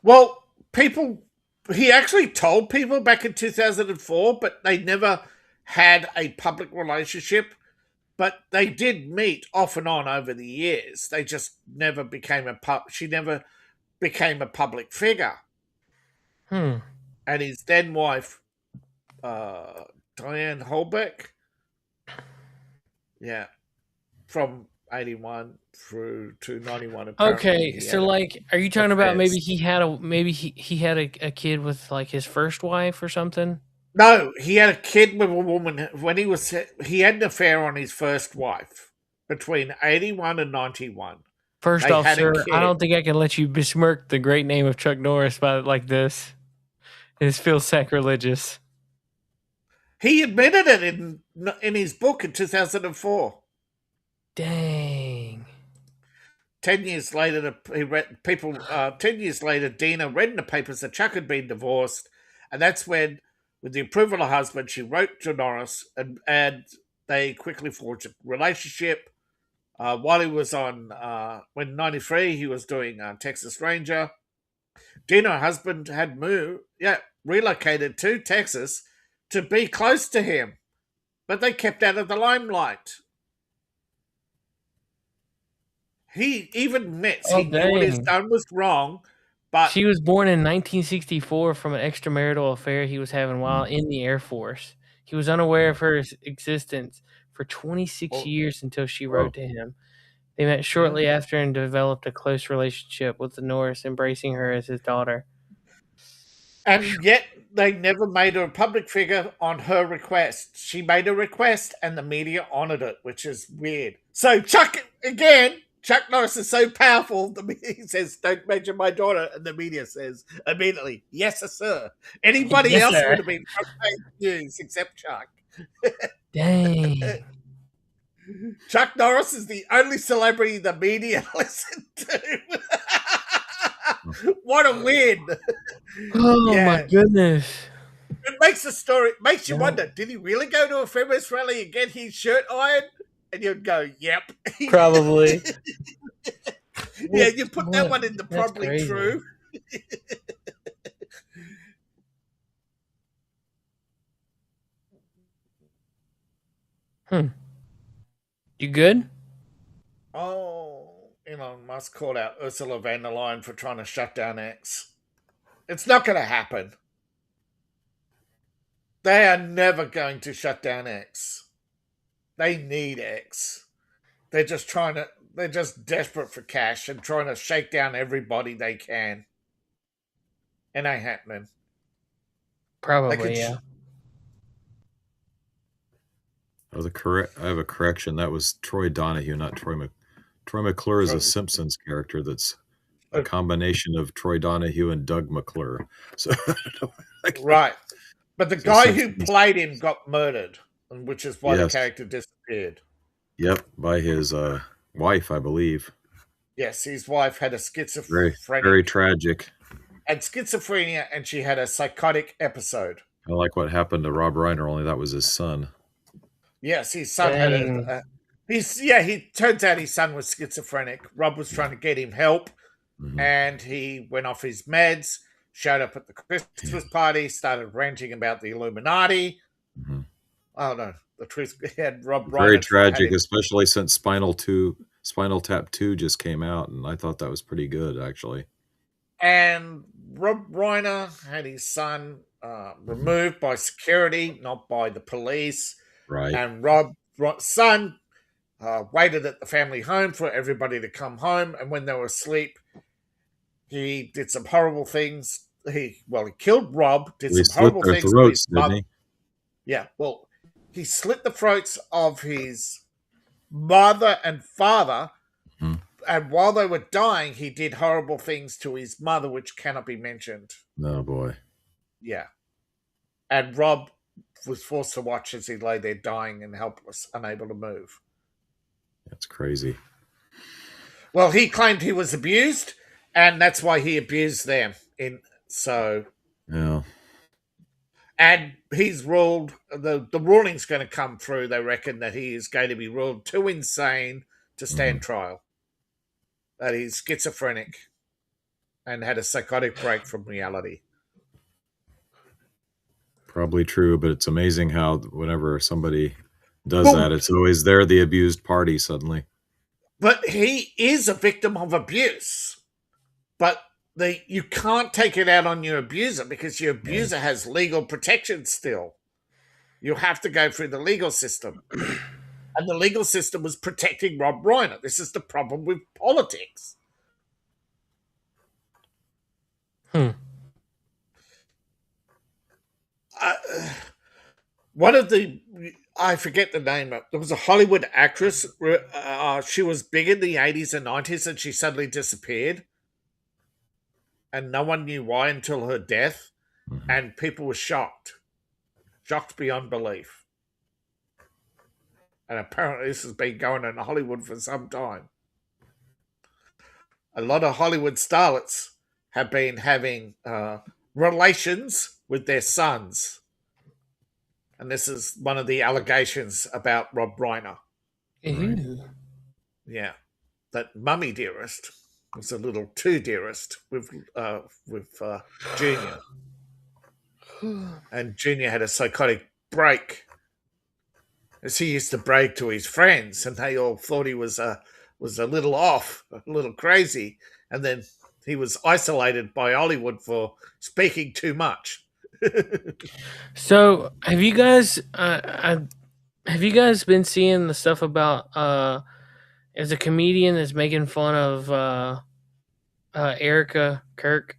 Well, he actually told people back in 2004, but they never had a public relationship. But they did meet off and on over the years. They just never became she never became a public figure. And and his then wife, Diane Holbeck. Yeah, from 81 through to 91. Okay, so like, are you talking about maybe he had a kid with like his first wife or something? No, he had a kid with a woman when he had an affair on his first wife between 81 and 91. First off, sir, I don't think I can let you besmirk the great name of Chuck Norris like this. This feels sacrilegious. He admitted it in his book in 2004. Dang. 10 years later, 10 years later, Dina read in the papers that Chuck had been divorced, and that's when, with the approval of her husband, she wrote to Norris, and they quickly forged a relationship. While he was when 93, he was doing Texas Ranger. Dina, her husband, had relocated to Texas to be close to him, but they kept out of the limelight. He even admits he knew what he's done was wrong, but she was born in 1964 from an extramarital affair he was having while in the Air Force. He was unaware of her existence for 26 years until she wrote to him. They met shortly after and developed a close relationship with Norris, embracing her as his daughter. And yet they never made her a public figure on her request. She made a request and the media honored it, which is weird. So Chuck Norris is so powerful, he says, "Don't mention my daughter," and the media says immediately, "Yes, sir." Anybody else would have been front-page news except Chuck. Dang. Chuck Norris is the only celebrity the media listened to. What a win. Oh, my goodness. It makes you wonder, did he really go to a feminist rally and get his shirt ironed? And you'd go, yep. Probably. Yeah, you put that one in the probably true. You good? Oh, Elon Musk called out Ursula von der Leyen for trying to shut down X. It's not going to happen. They are never going to shut down X. They need X. They're just desperate for cash and trying to shake down everybody they can. It ain't happening. Probably, yeah. I have a correction. That was Troy Donahue, not Troy Troy McClure is a Simpsons character that's a combination of Troy Donahue and Doug McClure. So, right. But the guy who played him got murdered, which is why the character disappeared. Yep, by his wife, I believe. Yes, his wife had a schizophrenia. Very tragic. Had schizophrenia, and she had a psychotic episode. I like what happened to Rob Reiner, only that was his son. Yes, his son had he turns out his son was schizophrenic. Rob was trying to get him help, and he went off his meds, showed up at the Christmas party, started ranting about the Illuminati. Oh, no. The truth, he had Rob Reiner. Very tragic, especially since Spinal Tap 2 just came out, and I thought that was pretty good, actually. And Rob Reiner had his son removed by security, not by the police. Right. And Rob's son waited at the family home for everybody to come home, and when they were asleep, he did some horrible things. He killed Rob, did some horrible things to his mother. Yeah, well, he slit the throats of his mother and father, and while they were dying, he did horrible things to his mother, which cannot be mentioned. Oh, boy. Yeah. And Rob was forced to watch as he lay there dying and helpless, unable to move. That's crazy. Well, he claimed he was abused, and that's why he abused them. Yeah. And he's ruled, the ruling's going to come through, they reckon, that he is going to be ruled too insane to stand trial. That he's schizophrenic and had a psychotic break from reality. Probably true, but it's amazing how whenever somebody does that, it's always they're the abused party suddenly. But he is a victim of abuse. But you can't take it out on your abuser because your abuser has legal protection still. You have to go through the legal system. And the legal system was protecting Rob Reiner. This is the problem with politics. One of the, I forget the name of, there was a Hollywood actress. She was big in the 80s and 90s and she suddenly disappeared. And no one knew why until her death. And people were shocked beyond belief. And apparently this has been going on in Hollywood for some time. A lot of Hollywood starlets have been having relations with their sons. And this is one of the allegations about Rob Reiner. Yeah. That Mummy Dearest was a little too dearest with Junior. And Junior had a psychotic break. As he used to brag to his friends, and they all thought he was a little off, a little crazy, and then he was isolated by Hollywood for speaking too much. So, have you guys been seeing the stuff about there's a comedian that's making fun of Erica Kirk?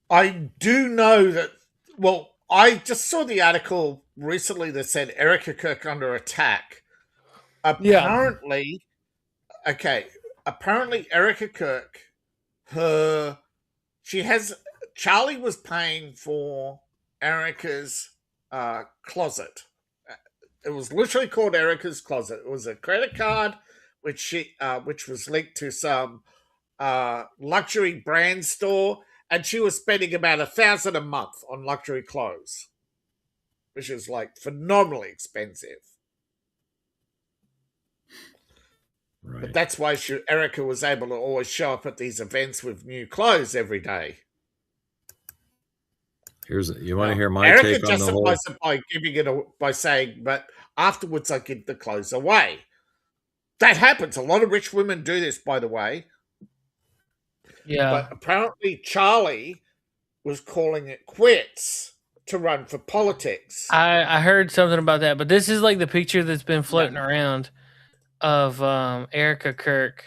I do know that. Well, I just saw the article recently that said Erica Kirk under attack. Apparently, apparently Erica Kirk, Charlie was paying for Erica's closet. It was literally called Erica's Closet. It was a credit card which was linked to some luxury brand store, and she was spending about $1,000 a month on luxury clothes, which is like phenomenally expensive. Right. But that's why Erica was able to always show up at these events with new clothes every day. You want to hear my Erica take on the whole? Erica justifies it by giving it by saying, "But afterwards, I give the clothes away." That happens. A lot of rich women do this, by the way. Yeah. But apparently, Charlie was calling it quits to run for politics. I heard something about that, but this is like the picture that's been floating around of Erica Kirk.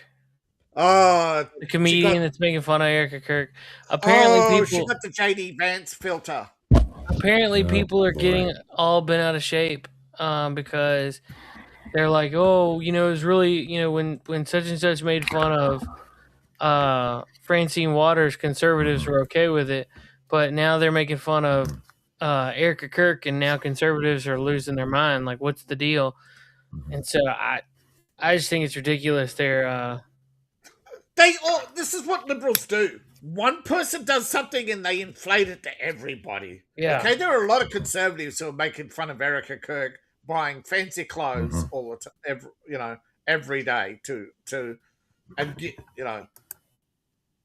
The comedian that's making fun of Erica Kirk. Apparently, she got the JD Vance filter. Apparently, people are getting all bent out of shape because they're like, "Oh, it was really, when such and such made fun of Francine Waters, conservatives were okay with it, but now they're making fun of Erica Kirk, and now conservatives are losing their mind. Like, what's the deal?" And so I just think it's ridiculous. This is what liberals do. One person does something and they inflate it to everybody. Yeah. Okay, there are a lot of conservatives who are making fun of Erica Kirk buying fancy clothes all the time, every day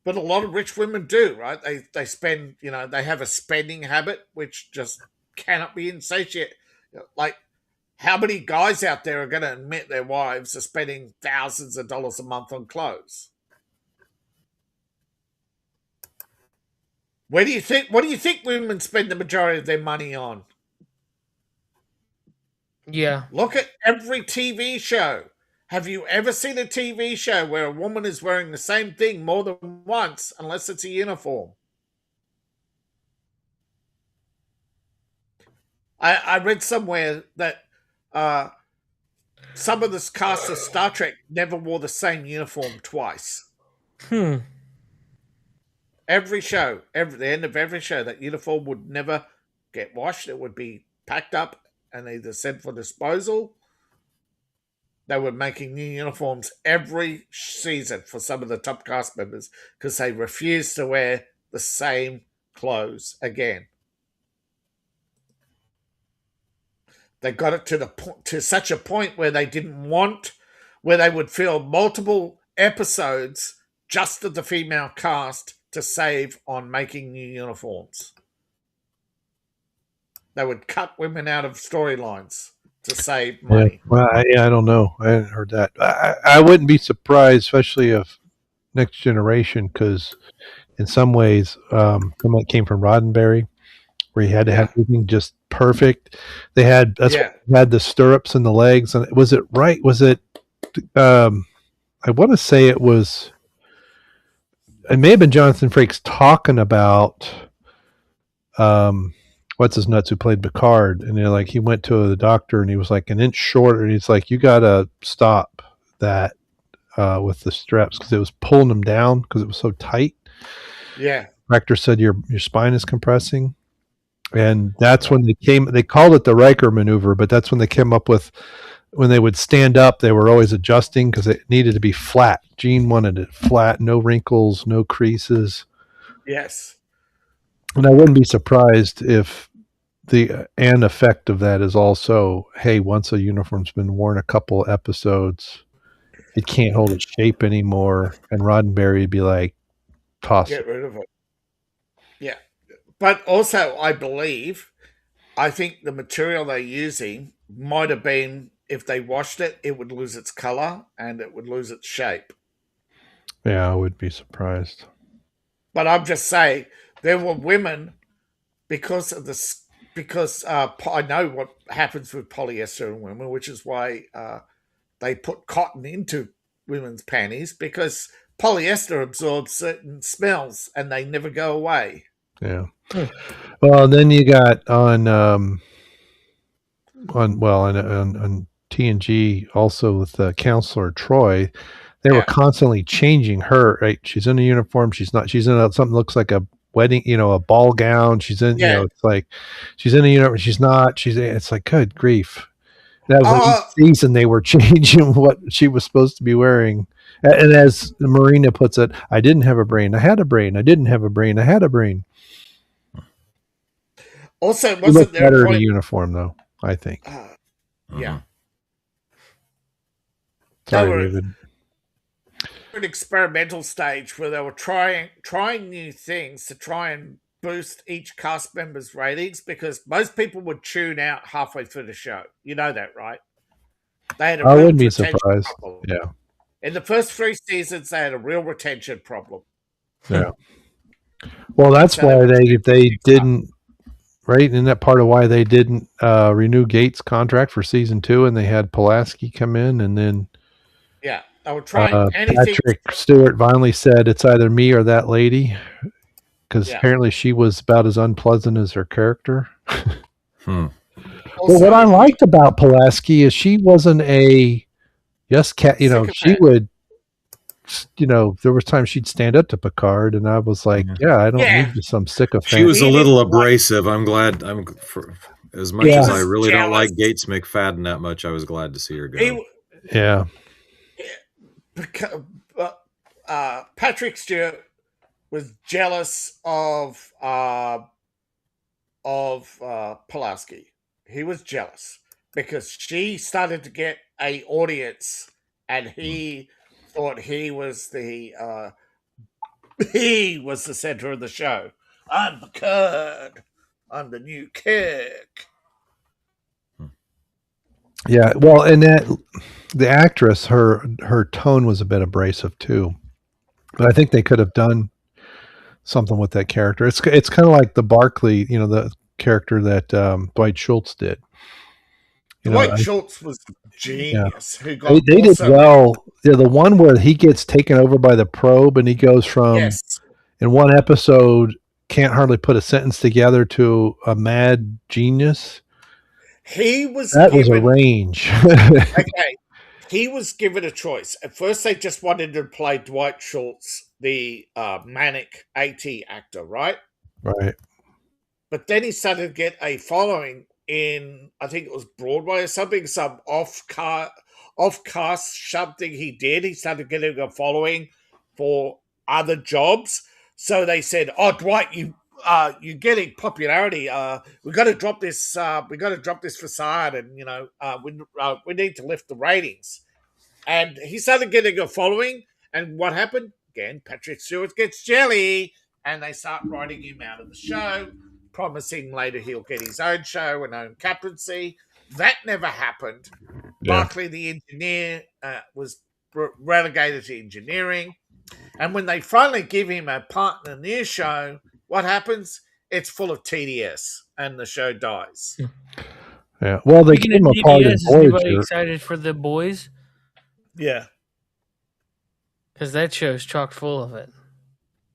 but a lot of rich women do, right? They spend, they have a spending habit which just cannot be insatiate. Like, how many guys out there are going to admit their wives are spending thousands of dollars a month on clothes? What do you think women spend the majority of their money on? Yeah. Look at every TV show. Have you ever seen a TV show where a woman is wearing the same thing more than once, unless it's a uniform? I read somewhere that some of the cast of Star Trek never wore the same uniform twice. Every show, the end of every show, that uniform would never get washed. It would be packed up and either sent for disposal. They were making new uniforms every season for some of the top cast members because they refused to wear the same clothes again. They got it to such a point where they where they would film multiple episodes just of the female cast to save on making new uniforms. They would cut women out of storylines to save money. Yeah, well, I don't know. I hadn't heard that. I wouldn't be surprised, especially if Next Generation because in some ways, some of it came from Roddenberry, where you had to have everything just perfect. They had had the stirrups and the legs, and was it right? Was it? I want to say it was. It may have been Jonathan Frakes talking about what's his nuts who played Picard, and like he went to the doctor and he was like an inch shorter, and he's like, you gotta stop that with the straps because it was pulling him down because it was so tight. Yeah. Rector said your spine is compressing. And that's when they called it the Riker maneuver, but that's when they came up with, when they would stand up, they were always adjusting because it needed to be flat. Gene wanted it flat, no wrinkles, no creases. Yes. And I wouldn't be surprised if the an effect of that is also, hey, once a uniform's been worn a couple episodes, it can't hold its shape anymore. And Roddenberry would be like, toss it. Get rid of it. Yeah. But also, I think the material they're using might have been, if they washed it, it would lose its color and it would lose its shape. Yeah, I would be surprised. But I'm just saying, there were women, because of this, because I know what happens with polyester in women, which is why they put cotton into women's panties, because polyester absorbs certain smells and they never go away. Yeah. Well, then you got on TNG also with Counselor Troy, they were constantly changing her. Right, she's in a uniform. She's not. She's in something that looks like a wedding, a ball gown. She's in, it's like she's in a uniform. She's not. It's like, good grief. That was each season they were changing what she was supposed to be wearing. And as Marina puts it, I didn't have a brain. I had a brain. I didn't have a brain. I had a brain. Also, wasn't there better in a uniform, though? I think. Yeah. Sorry, David. An experimental stage where they were trying new things to try and boost each cast member's ratings, because most people would tune out halfway through the show. You know that, right? They had I wouldn't be surprised. Problem. Yeah. In the first 3 seasons, they had a real retention problem. Yeah. Well, that's why they didn't. Right, and that part of why they didn't renew Gates' contract for season 2, and they had Pulaski come in, and then I would try anything. Patrick Stewart finally said it's either me or that lady, because apparently she was about as unpleasant as her character. Also, but what I liked about Pulaski is she wasn't a cat. She would. There was times she'd stand up to Picard, and I was like, I don't need some sycophant. She was a little abrasive. I'm glad. As much as I really don't like Gates McFadden that much, I was glad to see her go. Patrick Stewart was jealous of Pulaski. He was jealous because she started to get an audience, and he thought he was the center of the show. I'm Picard. I'm the new Kirk. Yeah, well, and the actress, her tone was a bit abrasive too, but I think they could have done something with that character. It's kind of like the Barclay, the character that Dwight Schultz did. Dwight Schultz was genius. Yeah. They did well. Yeah, the one where he gets taken over by the probe and he goes from in one episode can't hardly put a sentence together to a mad genius. Was a range. Okay. He was given a choice. At first, they just wanted to play Dwight Schultz, the manic AT actor, right? Right. But then he started to get a following in, I think it was Broadway or something, some off-cast something he did. He started getting a following for other jobs. So they said, Dwight, you're getting popularity. We got to drop this. We got to drop this facade, and we need to lift the ratings. And he started getting a following. And what happened? Again, Patrick Stewart gets jelly, and they start writing him out of the show, promising later he'll get his own show and own captaincy. That never happened. Yeah. Barclay, the engineer, was relegated to engineering. And when they finally give him a part in a new show, what happens? It's full of TDS, and the show dies. Yeah. Well, they gave him a part in Is anybody excited for The Boys? Yeah. Because that show's chock full of it.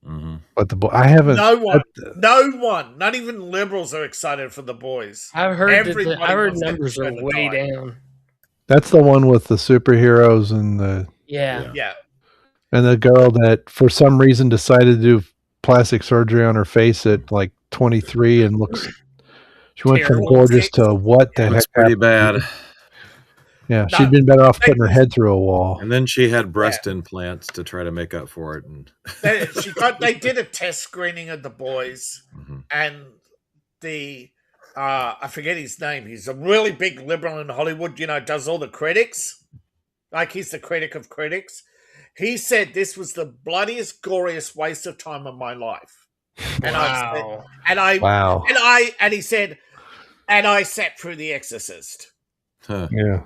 Mm-hmm. But I haven't. No one, not even liberals are excited for The Boys. I've heard numbers are way down. That's the one with the superheroes and the and the girl that for some reason decided to do plastic surgery on her face at like 23 and she went from gorgeous to what the heck? Looks pretty bad. Yeah, she'd been better off putting her head through a wall. And then she had breast implants to try to make up for it. And they did a test screening of The Boys, and the I forget his name. He's a really big liberal in Hollywood. Does all the critics. Like he's the critic of critics. He said this was the bloodiest, goriest waste of time of my life. And he said, and I sat through The Exorcist. Huh. Yeah.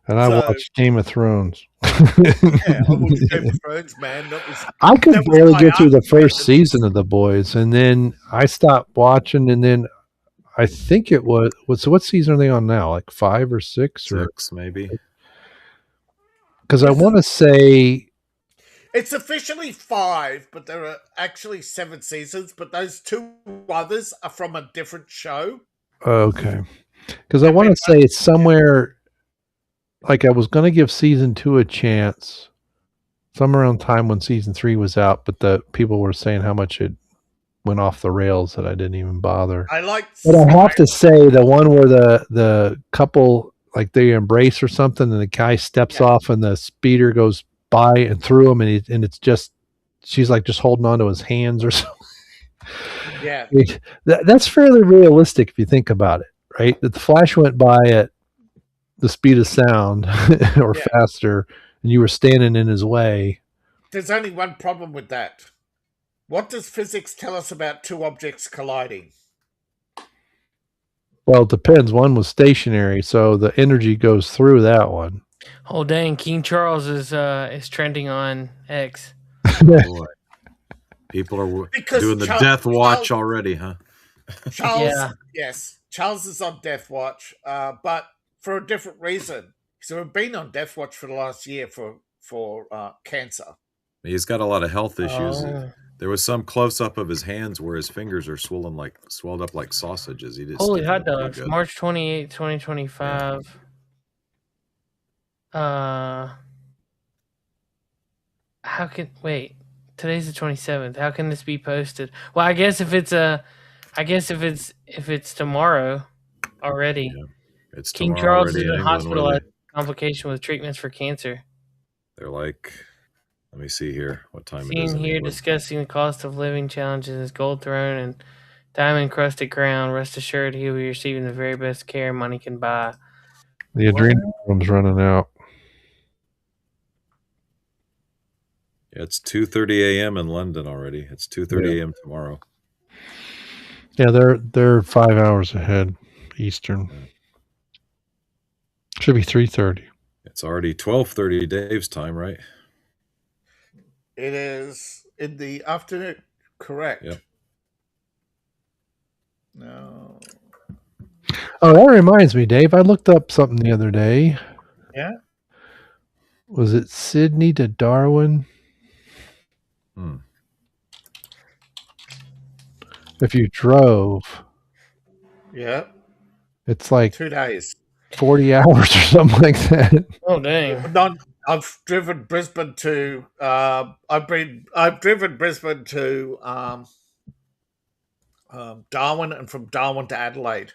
And I watched Game of Thrones. I watched Game of Thrones, man. I could barely get through the first season of The Boys, and then I stopped watching, and then I think it was so what season are they on now? Like 5 or 6? Six, maybe. Because I want to say it's officially 5, but there are actually 7 seasons, but those 2 others are from a different show. Okay. Because I want to say it's somewhere, like I was going to give season 2 a chance somewhere around time when season 3 was out, but the people were saying how much it went off the rails that I didn't even bother. But I have to say the one where the couple, like they embrace or something, and the guy steps off and the speeder goes by and through him, and it's just she's like just holding on to his hands or something. Yeah, that's fairly realistic if you think about it, right? That the Flash went by at the speed of sound or faster, and you were standing in his way. There's only one problem with that. What does physics tell us about 2 objects colliding? Well, it depends. One was stationary, so the energy goes through that one. Oh dang! King Charles is trending on X. Boy. People are doing the death watch already, huh? Charles, yes, Charles is on death watch, but for a different reason. So we've been on death watch for the last year for cancer. He's got a lot of health issues. There was some close up of his hands where his fingers are swelled up like sausages. He just holy hot dogs! March 28, 2025. How can today's the 27th. How can this be posted? Well, I guess if it's tomorrow already. Yeah, it's King Charles is in hospital at complication with treatments for cancer. They're like, let me see here. What time it is? Seen here discussing the cost of living challenges, his gold throne and diamond crusted crown. Rest assured, he will be receiving the very best care money can buy. The adrenaline's running out. Yeah, it's 2:30 a.m. in London already. It's 2:30 a.m. tomorrow. Yeah, they're 5 hours ahead Eastern. Yeah. Should be 3:30. It's already 12:30 Dave's time, right? It is in the afternoon, correct? Yep. No. Oh, that reminds me, Dave. I looked up something the other day. Yeah. Was it Sydney to Darwin? If you drove, it's like 2 days, 40 hours or something like that. Oh dang! I've driven Brisbane to. I've driven Brisbane to Darwin, and from Darwin to Adelaide.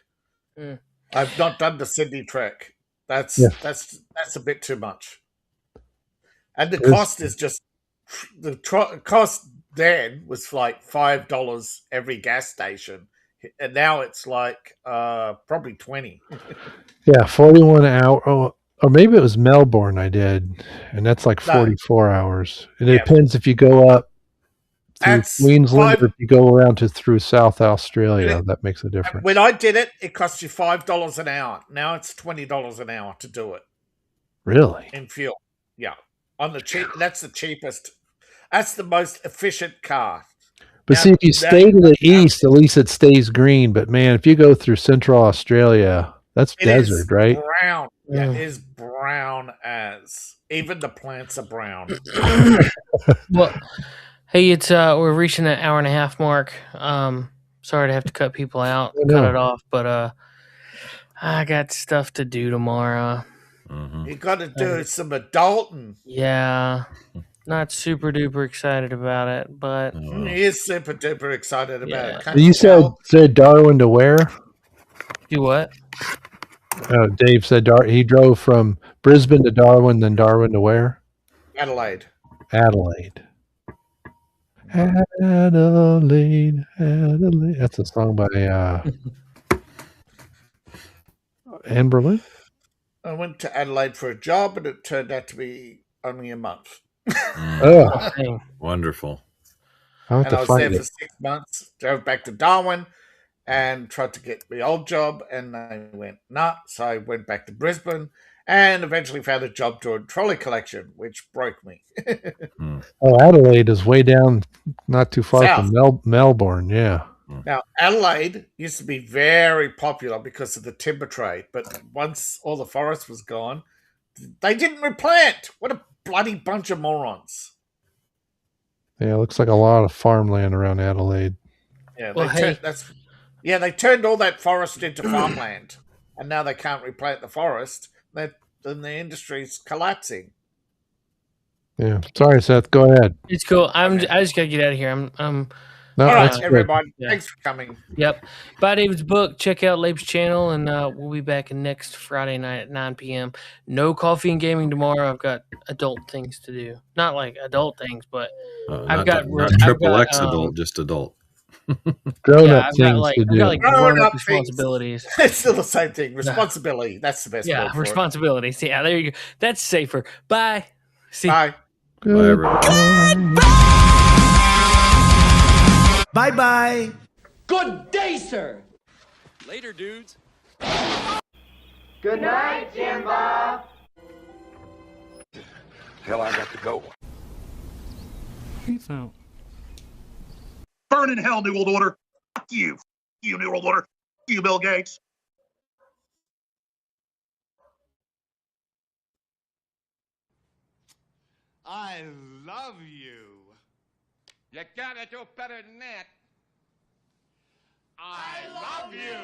I've not done the Sydney trek. That's a bit too much, and the cost is just cost then was like $5 every gas station, and now it's like probably 20. Yeah, 41 hours. Oh, or maybe it was Melbourne I did, and that's like 44 hours. It depends if you go up through Queensland or if you go around through South Australia. That makes a difference. When I did it, it cost you $5 an hour. Now it's $20 an hour to do it. Really? In fuel, yeah. On the cheap, that's the cheapest. That's the most efficient car. But see, if you stay to the east, at least it stays green. But man, if you go through Central Australia, that's desert, right? Brown. Yeah, it is brown as. Even the plants are brown. Well, hey, it's we're reaching an hour and a half mark. Sorry to have to cut people out, cut it off, but I got stuff to do tomorrow. You got to do some adulting. Yeah, not super duper excited about it, but he is super duper excited about it. You said Darwin to where? Do what? Oh, Dave said he drove from Brisbane to Darwin, then Darwin to where? Adelaide. Adelaide. That's a song by Anne Boleyn. I went to Adelaide for a job, and it turned out to be only a month. Oh, wonderful. And I was there for 6 months, drove back to Darwin, and tried to get the old job, and they went, nah. So I went back to Brisbane, and eventually found a job doing trolley collection, which broke me. Oh, Adelaide is way down, not too far from Melbourne, yeah. Now, Adelaide used to be very popular because of the timber trade, but once all the forest was gone, they didn't replant. What a bloody bunch of morons. Yeah, it looks like a lot of farmland around Adelaide. Yeah, they turned all that forest into farmland, and now they can't replant the forest. Then the industry's collapsing. Yeah, sorry, Seth. Go ahead. It's cool. I just gotta get out of here. All right, everybody. Yeah. Thanks for coming. Yep. Buy David's book. Check out Labe's channel, and we'll be back next Friday night at 9 p.m. No coffee and gaming tomorrow. I've got adult things to do. Not like adult things, but I've got triple X adult, just adult. Grown-up things to do. I've got grown-up responsibilities. It's still the same thing. Responsibility. That's the best word. Yeah, responsibilities. Yeah, there you go. That's safer. Bye. See. Bye. Bye, everybody. Bye-bye. Good day, sir. Later, dudes. Good night, Jimbo. Hell, I got to go. Peace out. Burn in hell, New World Order. Fuck you. Fuck you, New World Order. Fuck you, Bill Gates. I love you. You gotta do better than that. I love you.